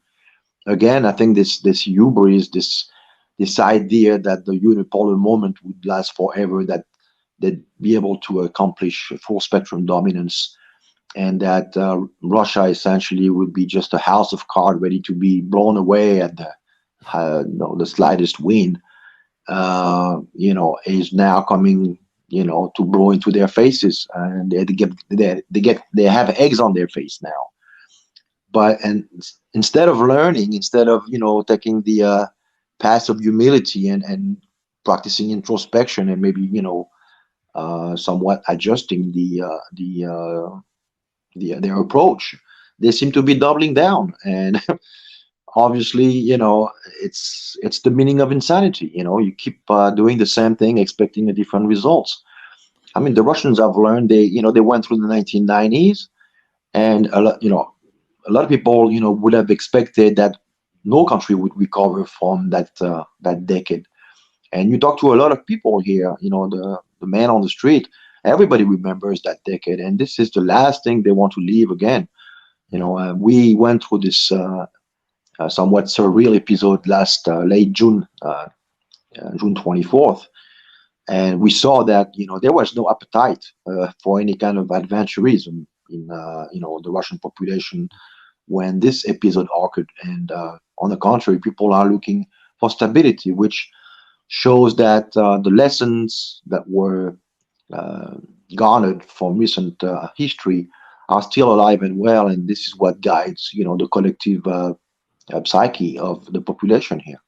S2: again, I think this hubris, this idea that the unipolar moment would last forever, that they'd be able to accomplish full spectrum dominance, and that Russia essentially would be just a house of cards ready to be blown away at the slightest wind, is now coming, to blow into their faces, and they have eggs on their face now. But instead of learning, instead of taking the path of humility and practicing introspection, and maybe somewhat adjusting their approach, they seem to be doubling down. And obviously, it's the meaning of insanity. You keep doing the same thing, expecting a different results. I mean, the Russians have learned. They went through the 1990s, and a lot of people would have expected that no country would recover from that decade. And you talk to a lot of people here, the man on the street, everybody remembers that decade, and this is the last thing they want to leave again. We went through this somewhat surreal episode last late June, June 24th, and we saw that there was no appetite for any kind of adventurism in the Russian population when this episode occurred. And on the contrary, people are looking for stability, which shows that the lessons that were garnered from recent history are still alive and well, and this is what guides the collective psyche of the population here.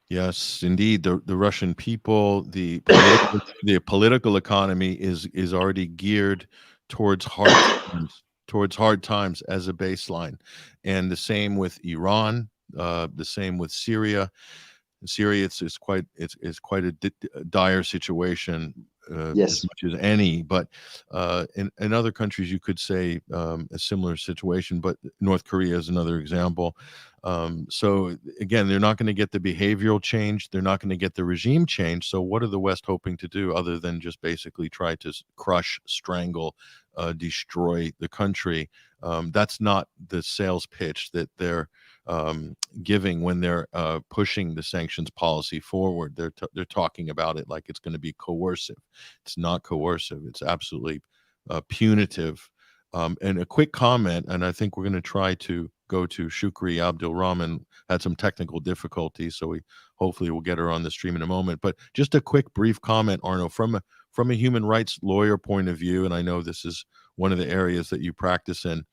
S1: Yes, indeed. The Russian people, the political economy is already geared towards hard times as a baseline, and the same with Iran, the same with Syria. Syria, it's quite a dire situation, as
S2: Yes.
S1: much as any. But in other countries, you could say a similar situation. But North Korea is another example. So again, they're not going to get the behavioral change. They're not going to get the regime change. So what are the West hoping to do other than just basically try to crush, strangle, destroy the country? That's not the sales pitch that they're giving when they're pushing the sanctions policy forward. They're talking about it like it's going to be coercive. It's not coercive. It's absolutely punitive. And a quick comment, and I think we're going to try to go to Shukri Abdul Rahman. Had some technical difficulties, so we hopefully will get her on the stream in a moment. But just a quick, brief comment, Arno, from a human rights lawyer point of view, and I know this is one of the areas that you practice in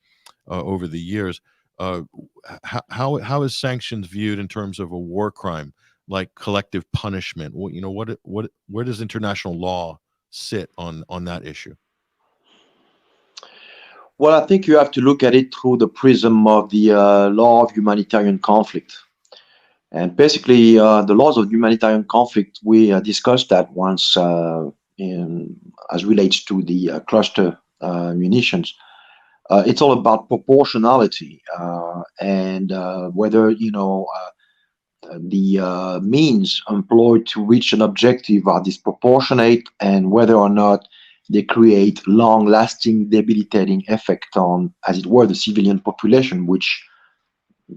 S1: over the years. How is sanctions viewed in terms of a war crime, like collective punishment? Where does international law sit on that issue?
S2: Well, I think you have to look at it through the prism of the law of humanitarian conflict. And basically, the laws of humanitarian conflict, we discussed that once as relates to the cluster munitions. It's all about proportionality, and whether the means employed to reach an objective are disproportionate, and whether or not they create long-lasting debilitating effect on, as it were, the civilian population, which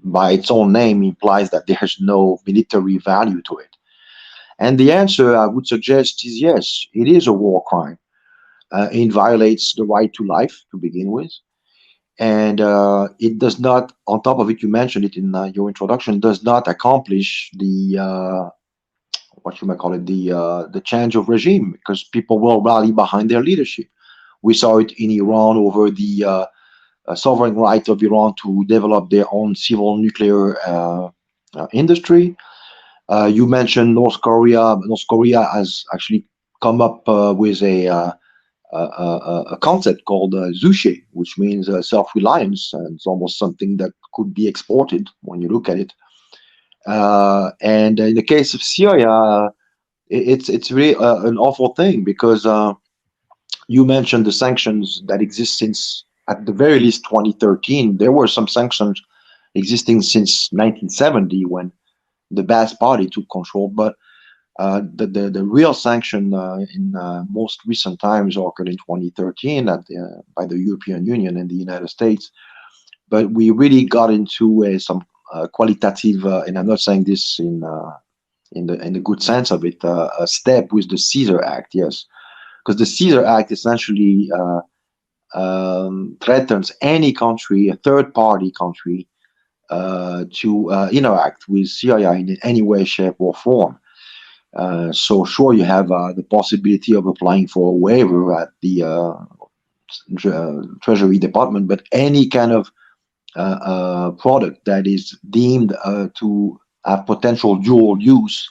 S2: by its own name implies that there is no military value to it. And the answer, I would suggest, is yes, it is a war crime. It violates the right to life to begin with, and it does not. On top of it, you mentioned it in your introduction, does not accomplish the what you might call it, the change of regime, because people will rally behind their leadership. We saw it in Iran over the sovereign right of Iran to develop their own civil nuclear industry. You mentioned North Korea. North Korea has actually come up with a concept called Zushe, which means self-reliance, and it's almost something that could be exported when you look at it. And in the case of Syria, it's really an awful thing, because you mentioned the sanctions that exist since, at the very least, 2013. There were some sanctions existing since 1970 when the Ba'ath Party took control, but the real sanction in most recent times occurred in 2013 by the European Union and the United States. But we really got into some qualitative, and I'm not saying this in the good sense of it, a step with the Caesar Act, yes, because the Caesar Act essentially threatens any country, a third-party country, to interact with Syria in any way, shape, or form. So sure, you have the possibility of applying for a waiver at the Treasury Department, but any kind of product that is deemed to have potential dual use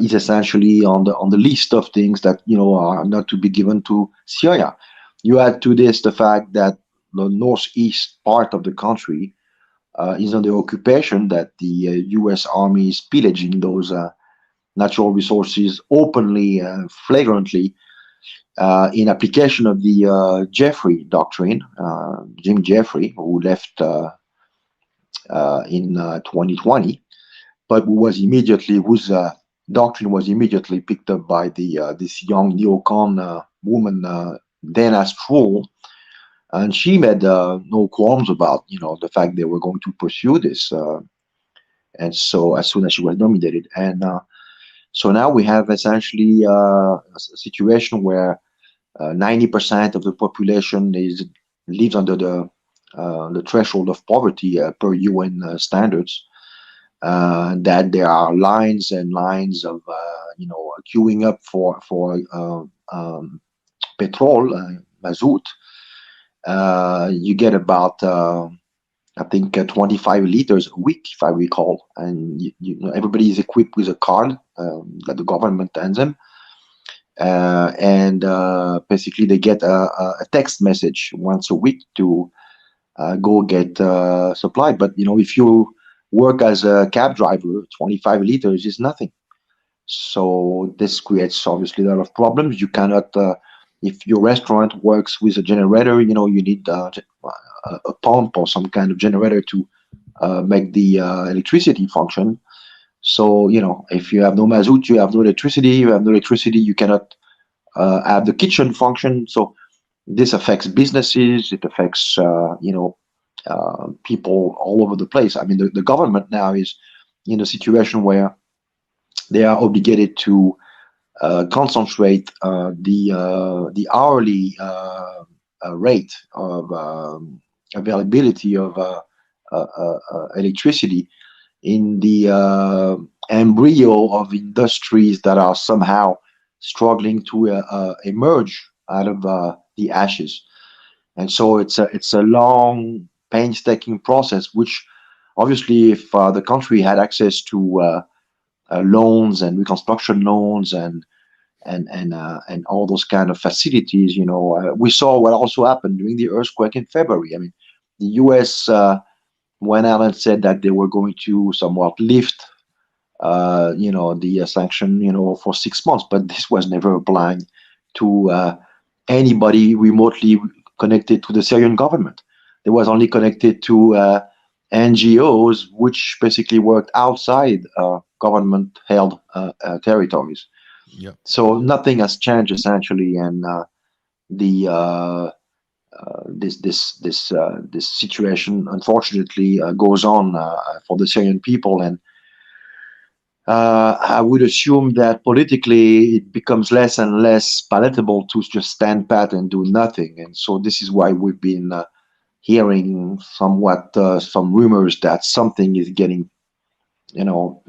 S2: is essentially on the list of things that are not to be given to Syria. You add to this the fact that the northeast part of the country is under occupation, that the U.S. Army is pillaging those natural resources openly, flagrantly, in application of the Jeffrey doctrine. Jim Jeffrey, who left in 2020, but whose doctrine was immediately picked up by this young neocon woman, Dana Stroll, and she made no qualms about the fact they were going to pursue this. And so as soon as she was nominated, and so now we have essentially a situation where 90% of the population lives under the threshold of poverty per UN standards. That there are lines and lines of queuing up for petrol, mazout. You get about I think 25 liters a week, if I recall, and everybody is equipped with a card that the government hands them, and basically they get a text message once a week to go get supplied. But if you work as a cab driver, 25 liters is nothing. So this creates obviously a lot of problems. You cannot, if your restaurant works with a generator, you need a pump or some kind of generator to make the electricity function. So if you have no mazout, you have no electricity. You have no electricity, you cannot have the kitchen function. So this affects businesses. It affects people all over the place. I mean, the government now is in a situation where they are obligated to concentrate the hourly rate of availability of electricity in the embryo of industries that are somehow struggling to emerge out of the ashes. And so it's a long, painstaking process, which obviously, if the country had access to loans and reconstruction loans and all those kind of facilities, we saw what also happened during the earthquake in February. I mean, the U.S. Went out and said that they were going to somewhat lift, the sanction, for 6 months, but this was never applying to anybody remotely connected to the Syrian government. It was only connected to NGOs, which basically worked outside government-held territories.
S1: Yep.
S2: So nothing has changed essentially, and this situation unfortunately goes on for the Syrian people, and I would assume that politically it becomes less and less palatable to just stand pat and do nothing. And so this is why we've been hearing somewhat some rumors that something is getting,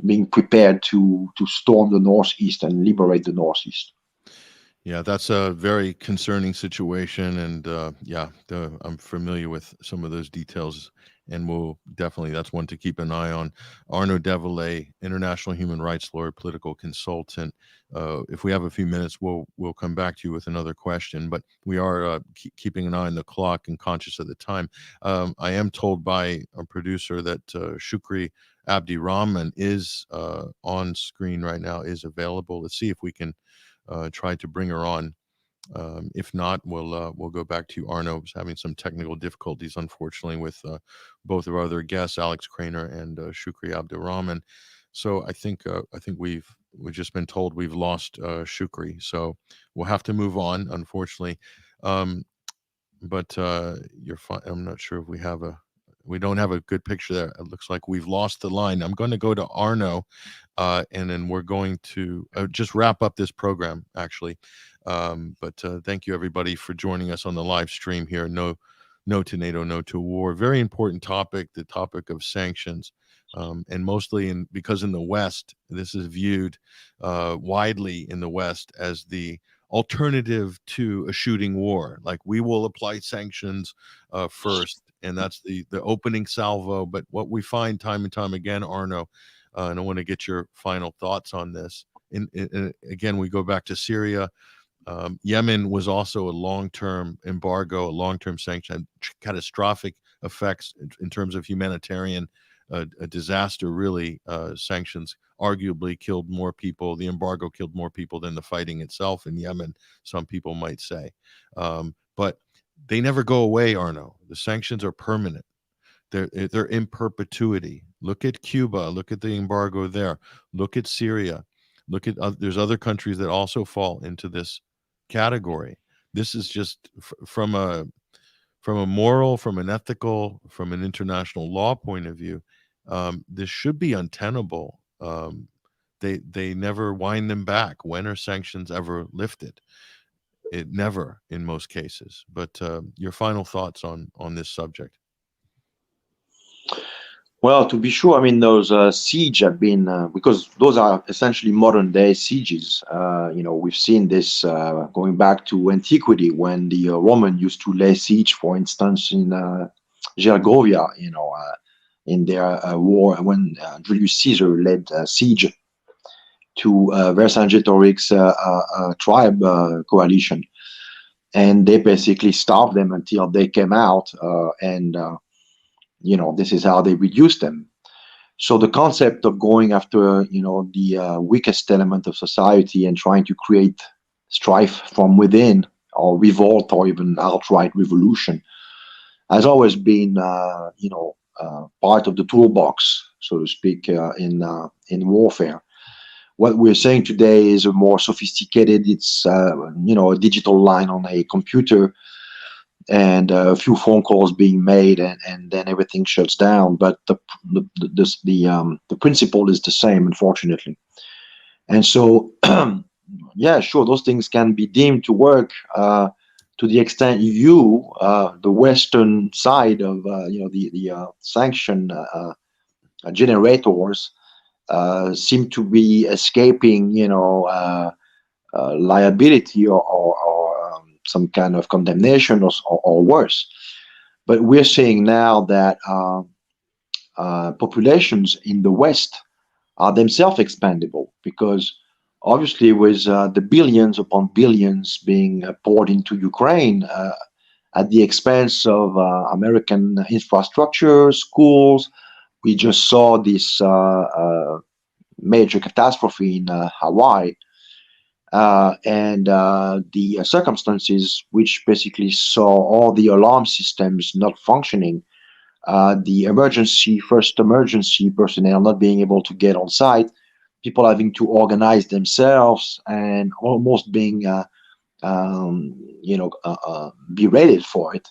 S2: being prepared to storm the Northeast and liberate the Northeast.
S1: Yeah, that's a very concerning situation, and yeah, I'm familiar with some of those details, and we'll definitely that's one to keep an eye on. Arnaud Devalet, international human rights lawyer, political consultant. If we have a few minutes, we'll come back to you with another question, but we are keeping an eye on the clock and conscious of the time. I am told by a producer that Shukri Abdi Rahman is on screen right now, is available. Let's see if we can try to bring her on. If not, we'll go back to Arnaud. Was having some technical difficulties, unfortunately, with both of our other guests, Alex Craner and Shukri Abdurrahman. So I think we've just been told we've lost Shukri. So we'll have to move on, unfortunately. But you're fine. I'm not sure if we don't have a good picture there. It looks like we've lost the line. I'm going to go to Arnaud, and then we're going to just wrap up this program, actually. But thank you, everybody, for joining us on the live stream here. No to NATO, no to war. Very important topic, the topic of sanctions. And mostly because in the West, this is viewed widely in the West as the alternative to a shooting war. Like, we will apply sanctions first, and that's the opening salvo. But what we find time and time again, Arnaud, and I want to get your final thoughts on this. Again, we go back to Syria. Yemen was also a long-term embargo, a long-term sanction, catastrophic effects in terms of humanitarian a disaster, really. Sanctions arguably killed more people. The embargo killed more people than the fighting itself in Yemen, some people might say. But they never go away, Arnaud. The sanctions are permanent. They're in perpetuity. Look at Cuba. Look at the embargo there. Look at Syria. Look at there's other countries that also fall into this category. This is just from a moral, from an ethical, from an international law point of view. This should be untenable. They never wind them back. When are sanctions ever lifted? It never, in most cases. But your final thoughts on this subject?
S2: Well, to be sure, I mean, those siege have been, because those are essentially modern day sieges. We've seen this going back to antiquity when the Roman used to lay siege, for instance, in Gergovia, in their war when Julius Caesar led siege to Vercingetorix tribe coalition. And they basically starved them until they came out, and this is how they reduced them. So the concept of going after, the weakest element of society and trying to create strife from within, or revolt, or even outright revolution, has always been, part of the toolbox, so to speak, in warfare. What we're saying today is a more sophisticated. It's a digital line on a computer, and a few phone calls being made, and then everything shuts down. But the principle is the same, unfortunately. And so, yeah, sure, those things can be deemed to work to the extent the Western side of the sanction generators seem to be escaping, liability or some kind of condemnation or worse. But we're seeing now that populations in the West are themselves expandable, because obviously with the billions upon billions being poured into Ukraine at the expense of American infrastructure, schools. We just saw this major catastrophe in Hawaii. And the circumstances which basically saw all the alarm systems not functioning, the first emergency personnel not being able to get on site, people having to organize themselves and almost being, berated for it.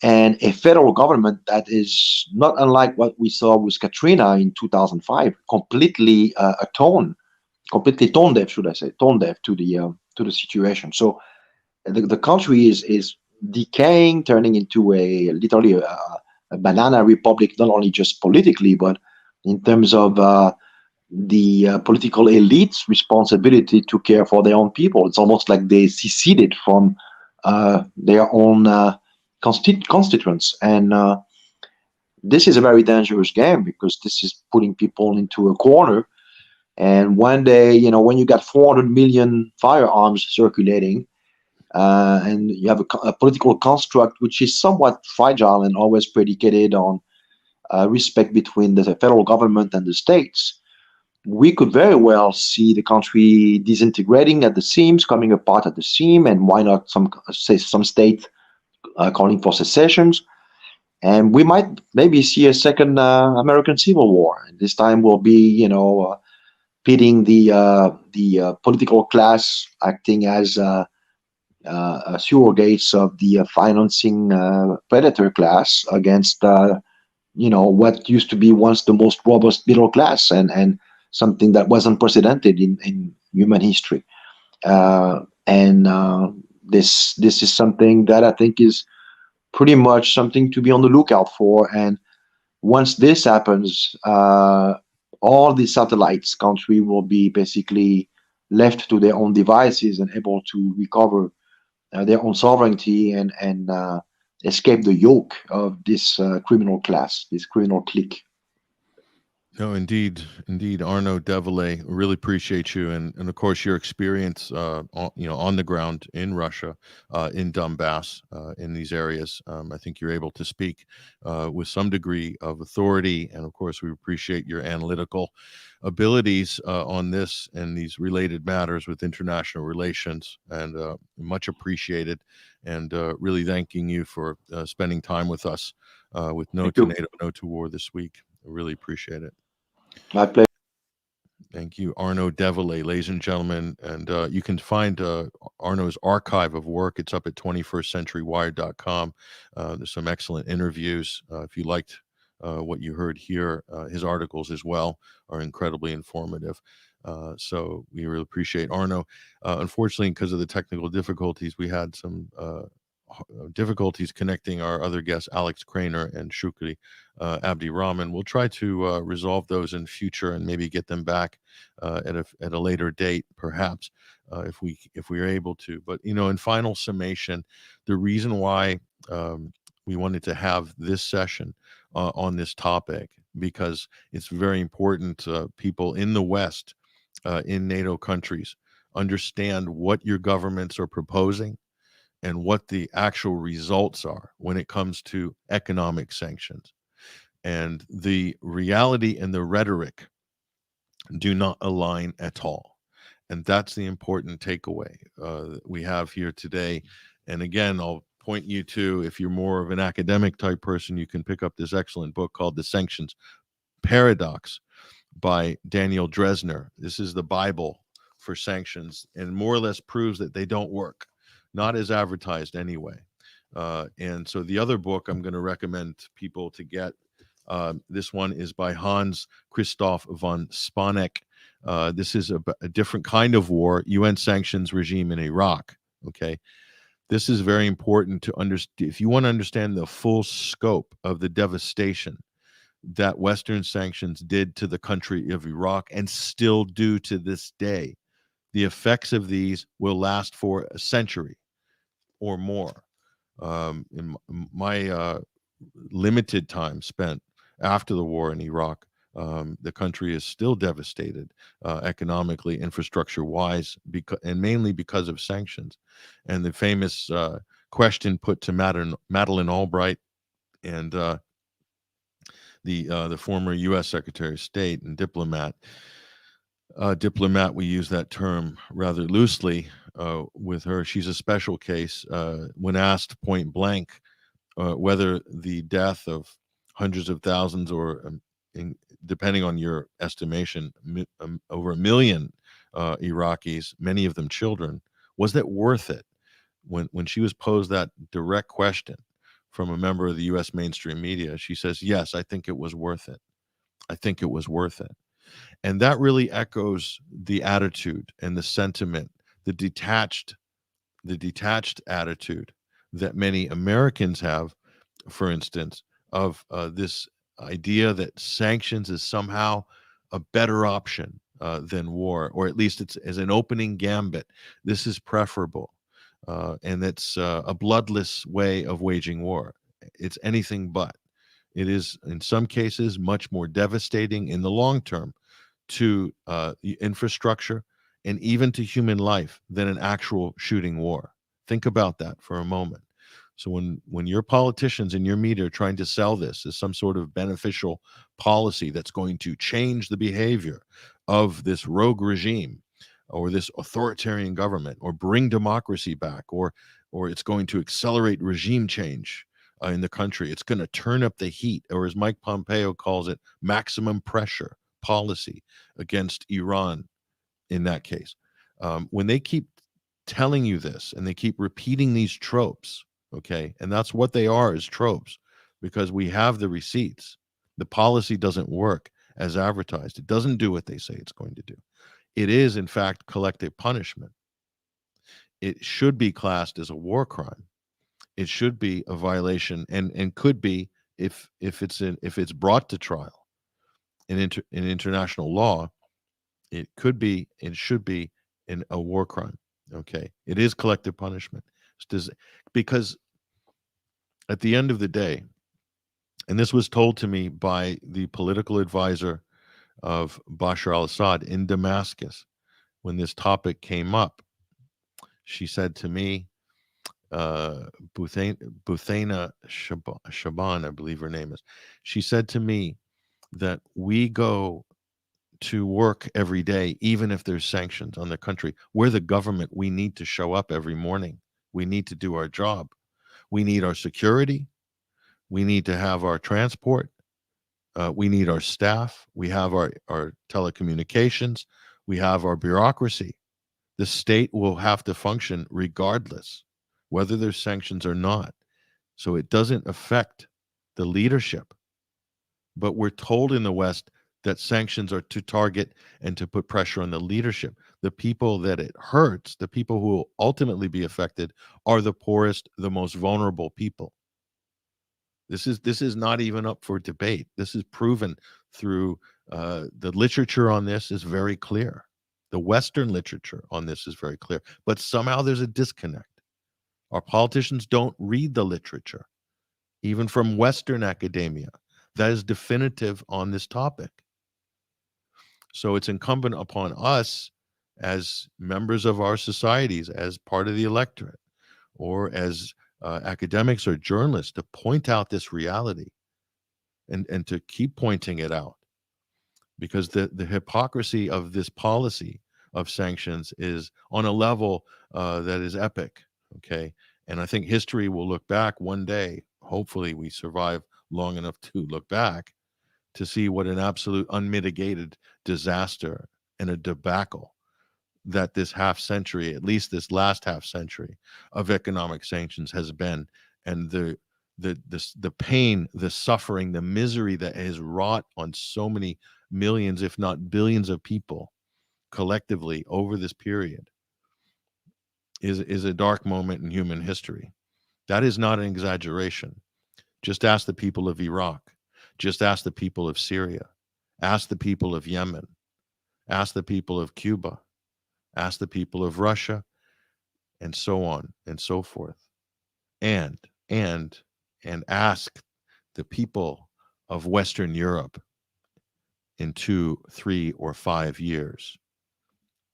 S2: and a federal government that is not unlike what we saw with Katrina in 2005, completely tone deaf, should I say, tone deaf to the situation. So the country is decaying, turning into a literally a banana republic, not only just politically, but in terms of the political elite's responsibility to care for their own people. It's almost like they seceded from their own constituents. And this is a very dangerous game because this is putting people into a corner. And one day, when you got 400 million firearms circulating, and you have a political construct which is somewhat fragile and always predicated on respect between the federal government and the states, we could very well see the country disintegrating at the seams, coming apart at the seam, and why not some state calling for secessions, and we might maybe see a second American Civil War. And this time will be, pitting the political class acting as surrogates of the financing predator class against what used to be once the most robust middle class, and something that was unprecedented in human history. And this is something that I think is pretty much something to be on the lookout for. And once this happens, all the satellites country will be basically left to their own devices and able to recover their own sovereignty and escape the yoke of this criminal class, this criminal clique.
S1: No, indeed, indeed, Arnaud Devalet, really appreciate you, and of course your experience, on the ground in Russia, in Donbass, in these areas. I think you're able to speak with some degree of authority, and of course we appreciate your analytical abilities on this and these related matters with international relations, and much appreciated. And really thanking you for spending time with us with No
S2: Thank
S1: to
S2: you.
S1: NATO, No to War this week. I really appreciate it.
S2: My pleasure.
S1: Thank you, Arnaud Devalet, ladies and gentlemen. And you can find Arnaud's archive of work. It's up at 21stcenturywire.com. There's some excellent interviews. If you liked what you heard here, his articles as well are incredibly informative. So we really appreciate Arnaud. Unfortunately, because of the technical difficulties, we had some difficulties connecting our other guests, Alex Craner and Shukri Abdi Rahman. We'll try to resolve those in future and maybe get them back at a later date, perhaps, if we are able to. But in final summation, the reason why we wanted to have this session on this topic, because it's very important people in the West, in NATO countries, understand what your governments are proposing and what the actual results are when it comes to economic sanctions. And the reality and the rhetoric do not align at all. And that's the important takeaway we have here today. And again, I'll point you to, if you're more of an academic type person, you can pick up this excellent book called The Sanctions Paradox by Daniel Dresner. This is the Bible for sanctions and more or less proves that they don't work, not as advertised anyway. And so the other book I'm going to recommend people to get, this one is by Hans Christoph von Sponeck. This is a different kind of war, UN sanctions regime in Iraq. Okay. This is very important to understand. If you want to understand the full scope of the devastation that Western sanctions did to the country of Iraq and still do to this day, the effects of these will last for a century or more. In my limited time spent after the war in Iraq, the country is still devastated economically, infrastructure-wise, and mainly because of sanctions. And the famous question put to Madeleine Albright and the former U.S. Secretary of State and diplomat, we use that term rather loosely with her. She's a special case. When asked point blank whether the death of hundreds of thousands or, depending on your estimation, over 1 million Iraqis, many of them children, was that worth it? When she was posed that direct question, from a member of the U.S. mainstream media. She says, yes, I think it was worth it. I think it was worth it. And that really echoes the attitude and the sentiment, the detached attitude that many Americans have, for instance, of this idea that sanctions is somehow a better option than war, or at least it's as an opening gambit. This is preferable, and it's a bloodless way of waging war. It's anything but. It is, in some cases, much more devastating in the long term to the infrastructure and even to human life than an actual shooting war. Think about that for a moment. So when your politicians and your media are trying to sell this as some sort of beneficial policy that's going to change the behavior of this rogue regime or this authoritarian government or bring democracy back or it's going to accelerate regime change in the country, it's going to turn up the heat, or as Mike Pompeo calls it, maximum pressure policy against Iran in that case. When they keep telling you this and they keep repeating these tropes, okay, and that's what they are, is tropes, because we have the receipts. The policy doesn't work as advertised. It doesn't do what they say it's going to do. It is, in fact, collective punishment. It should be classed as a war crime. It should be a violation, and could be, if it's brought to trial in international law, it should be in a war crime. Okay, it is collective punishment. Because at the end of the day, and this was told to me by the political advisor of Bashar al-Assad in Damascus when this topic came up, she said to me, Buthana Shaban, I believe her name is. She said to me that we go to work every day, even if there's sanctions on the country. We're the government. We need to show up every morning. We need to do our job. We need our security. We need to have our transport. We need our staff. We have our telecommunications. We have our bureaucracy. The state will have to function regardless, whether there's sanctions or not. So it doesn't affect the leadership. But we're told in the West that sanctions are to target and to put pressure on the leadership. The people that it hurts, the people who will ultimately be affected, are the poorest, the most vulnerable people. This is not even up for debate. This is proven through the literature on this is very clear. The Western literature on this is very clear. But somehow there's a disconnect. Our politicians don't read the literature, even from Western academia, that is definitive on this topic. So it's incumbent upon us as members of our societies, as part of the electorate, or as academics or journalists, to point out this reality and to keep pointing it out. Because the hypocrisy of this policy of sanctions is on a level that is epic, okay? And I think history will look back one day, hopefully we survive long enough to look back, to see what an absolute unmitigated disaster and a debacle that this half century, at least this last half century of economic sanctions has been, and the pain, the suffering, the misery that has wrought on so many millions, if not billions of people collectively over this period is a dark moment in human history. That is not an exaggeration. Just ask the people of Iraq. Just ask the people of Syria. Ask the people of Yemen. Ask the people of Cuba. Ask the people of Russia, and so on and so forth. And ask the people of Western Europe in 2, 3, or 5 years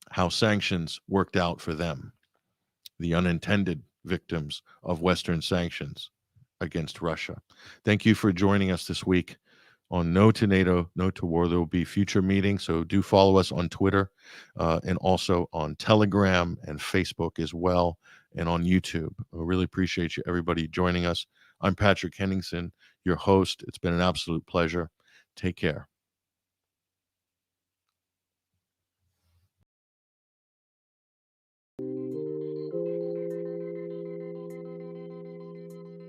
S1: how sanctions worked out for them, the unintended victims of Western sanctions against Russia. Thank you for joining us this week on No2Nato, No2War. There will be future meetings, so do follow us on Twitter and also on Telegram and Facebook as well, and on YouTube. I really appreciate you, everybody, joining us. I'm Patrick Henningsen, your host. It's been an absolute pleasure. Take care.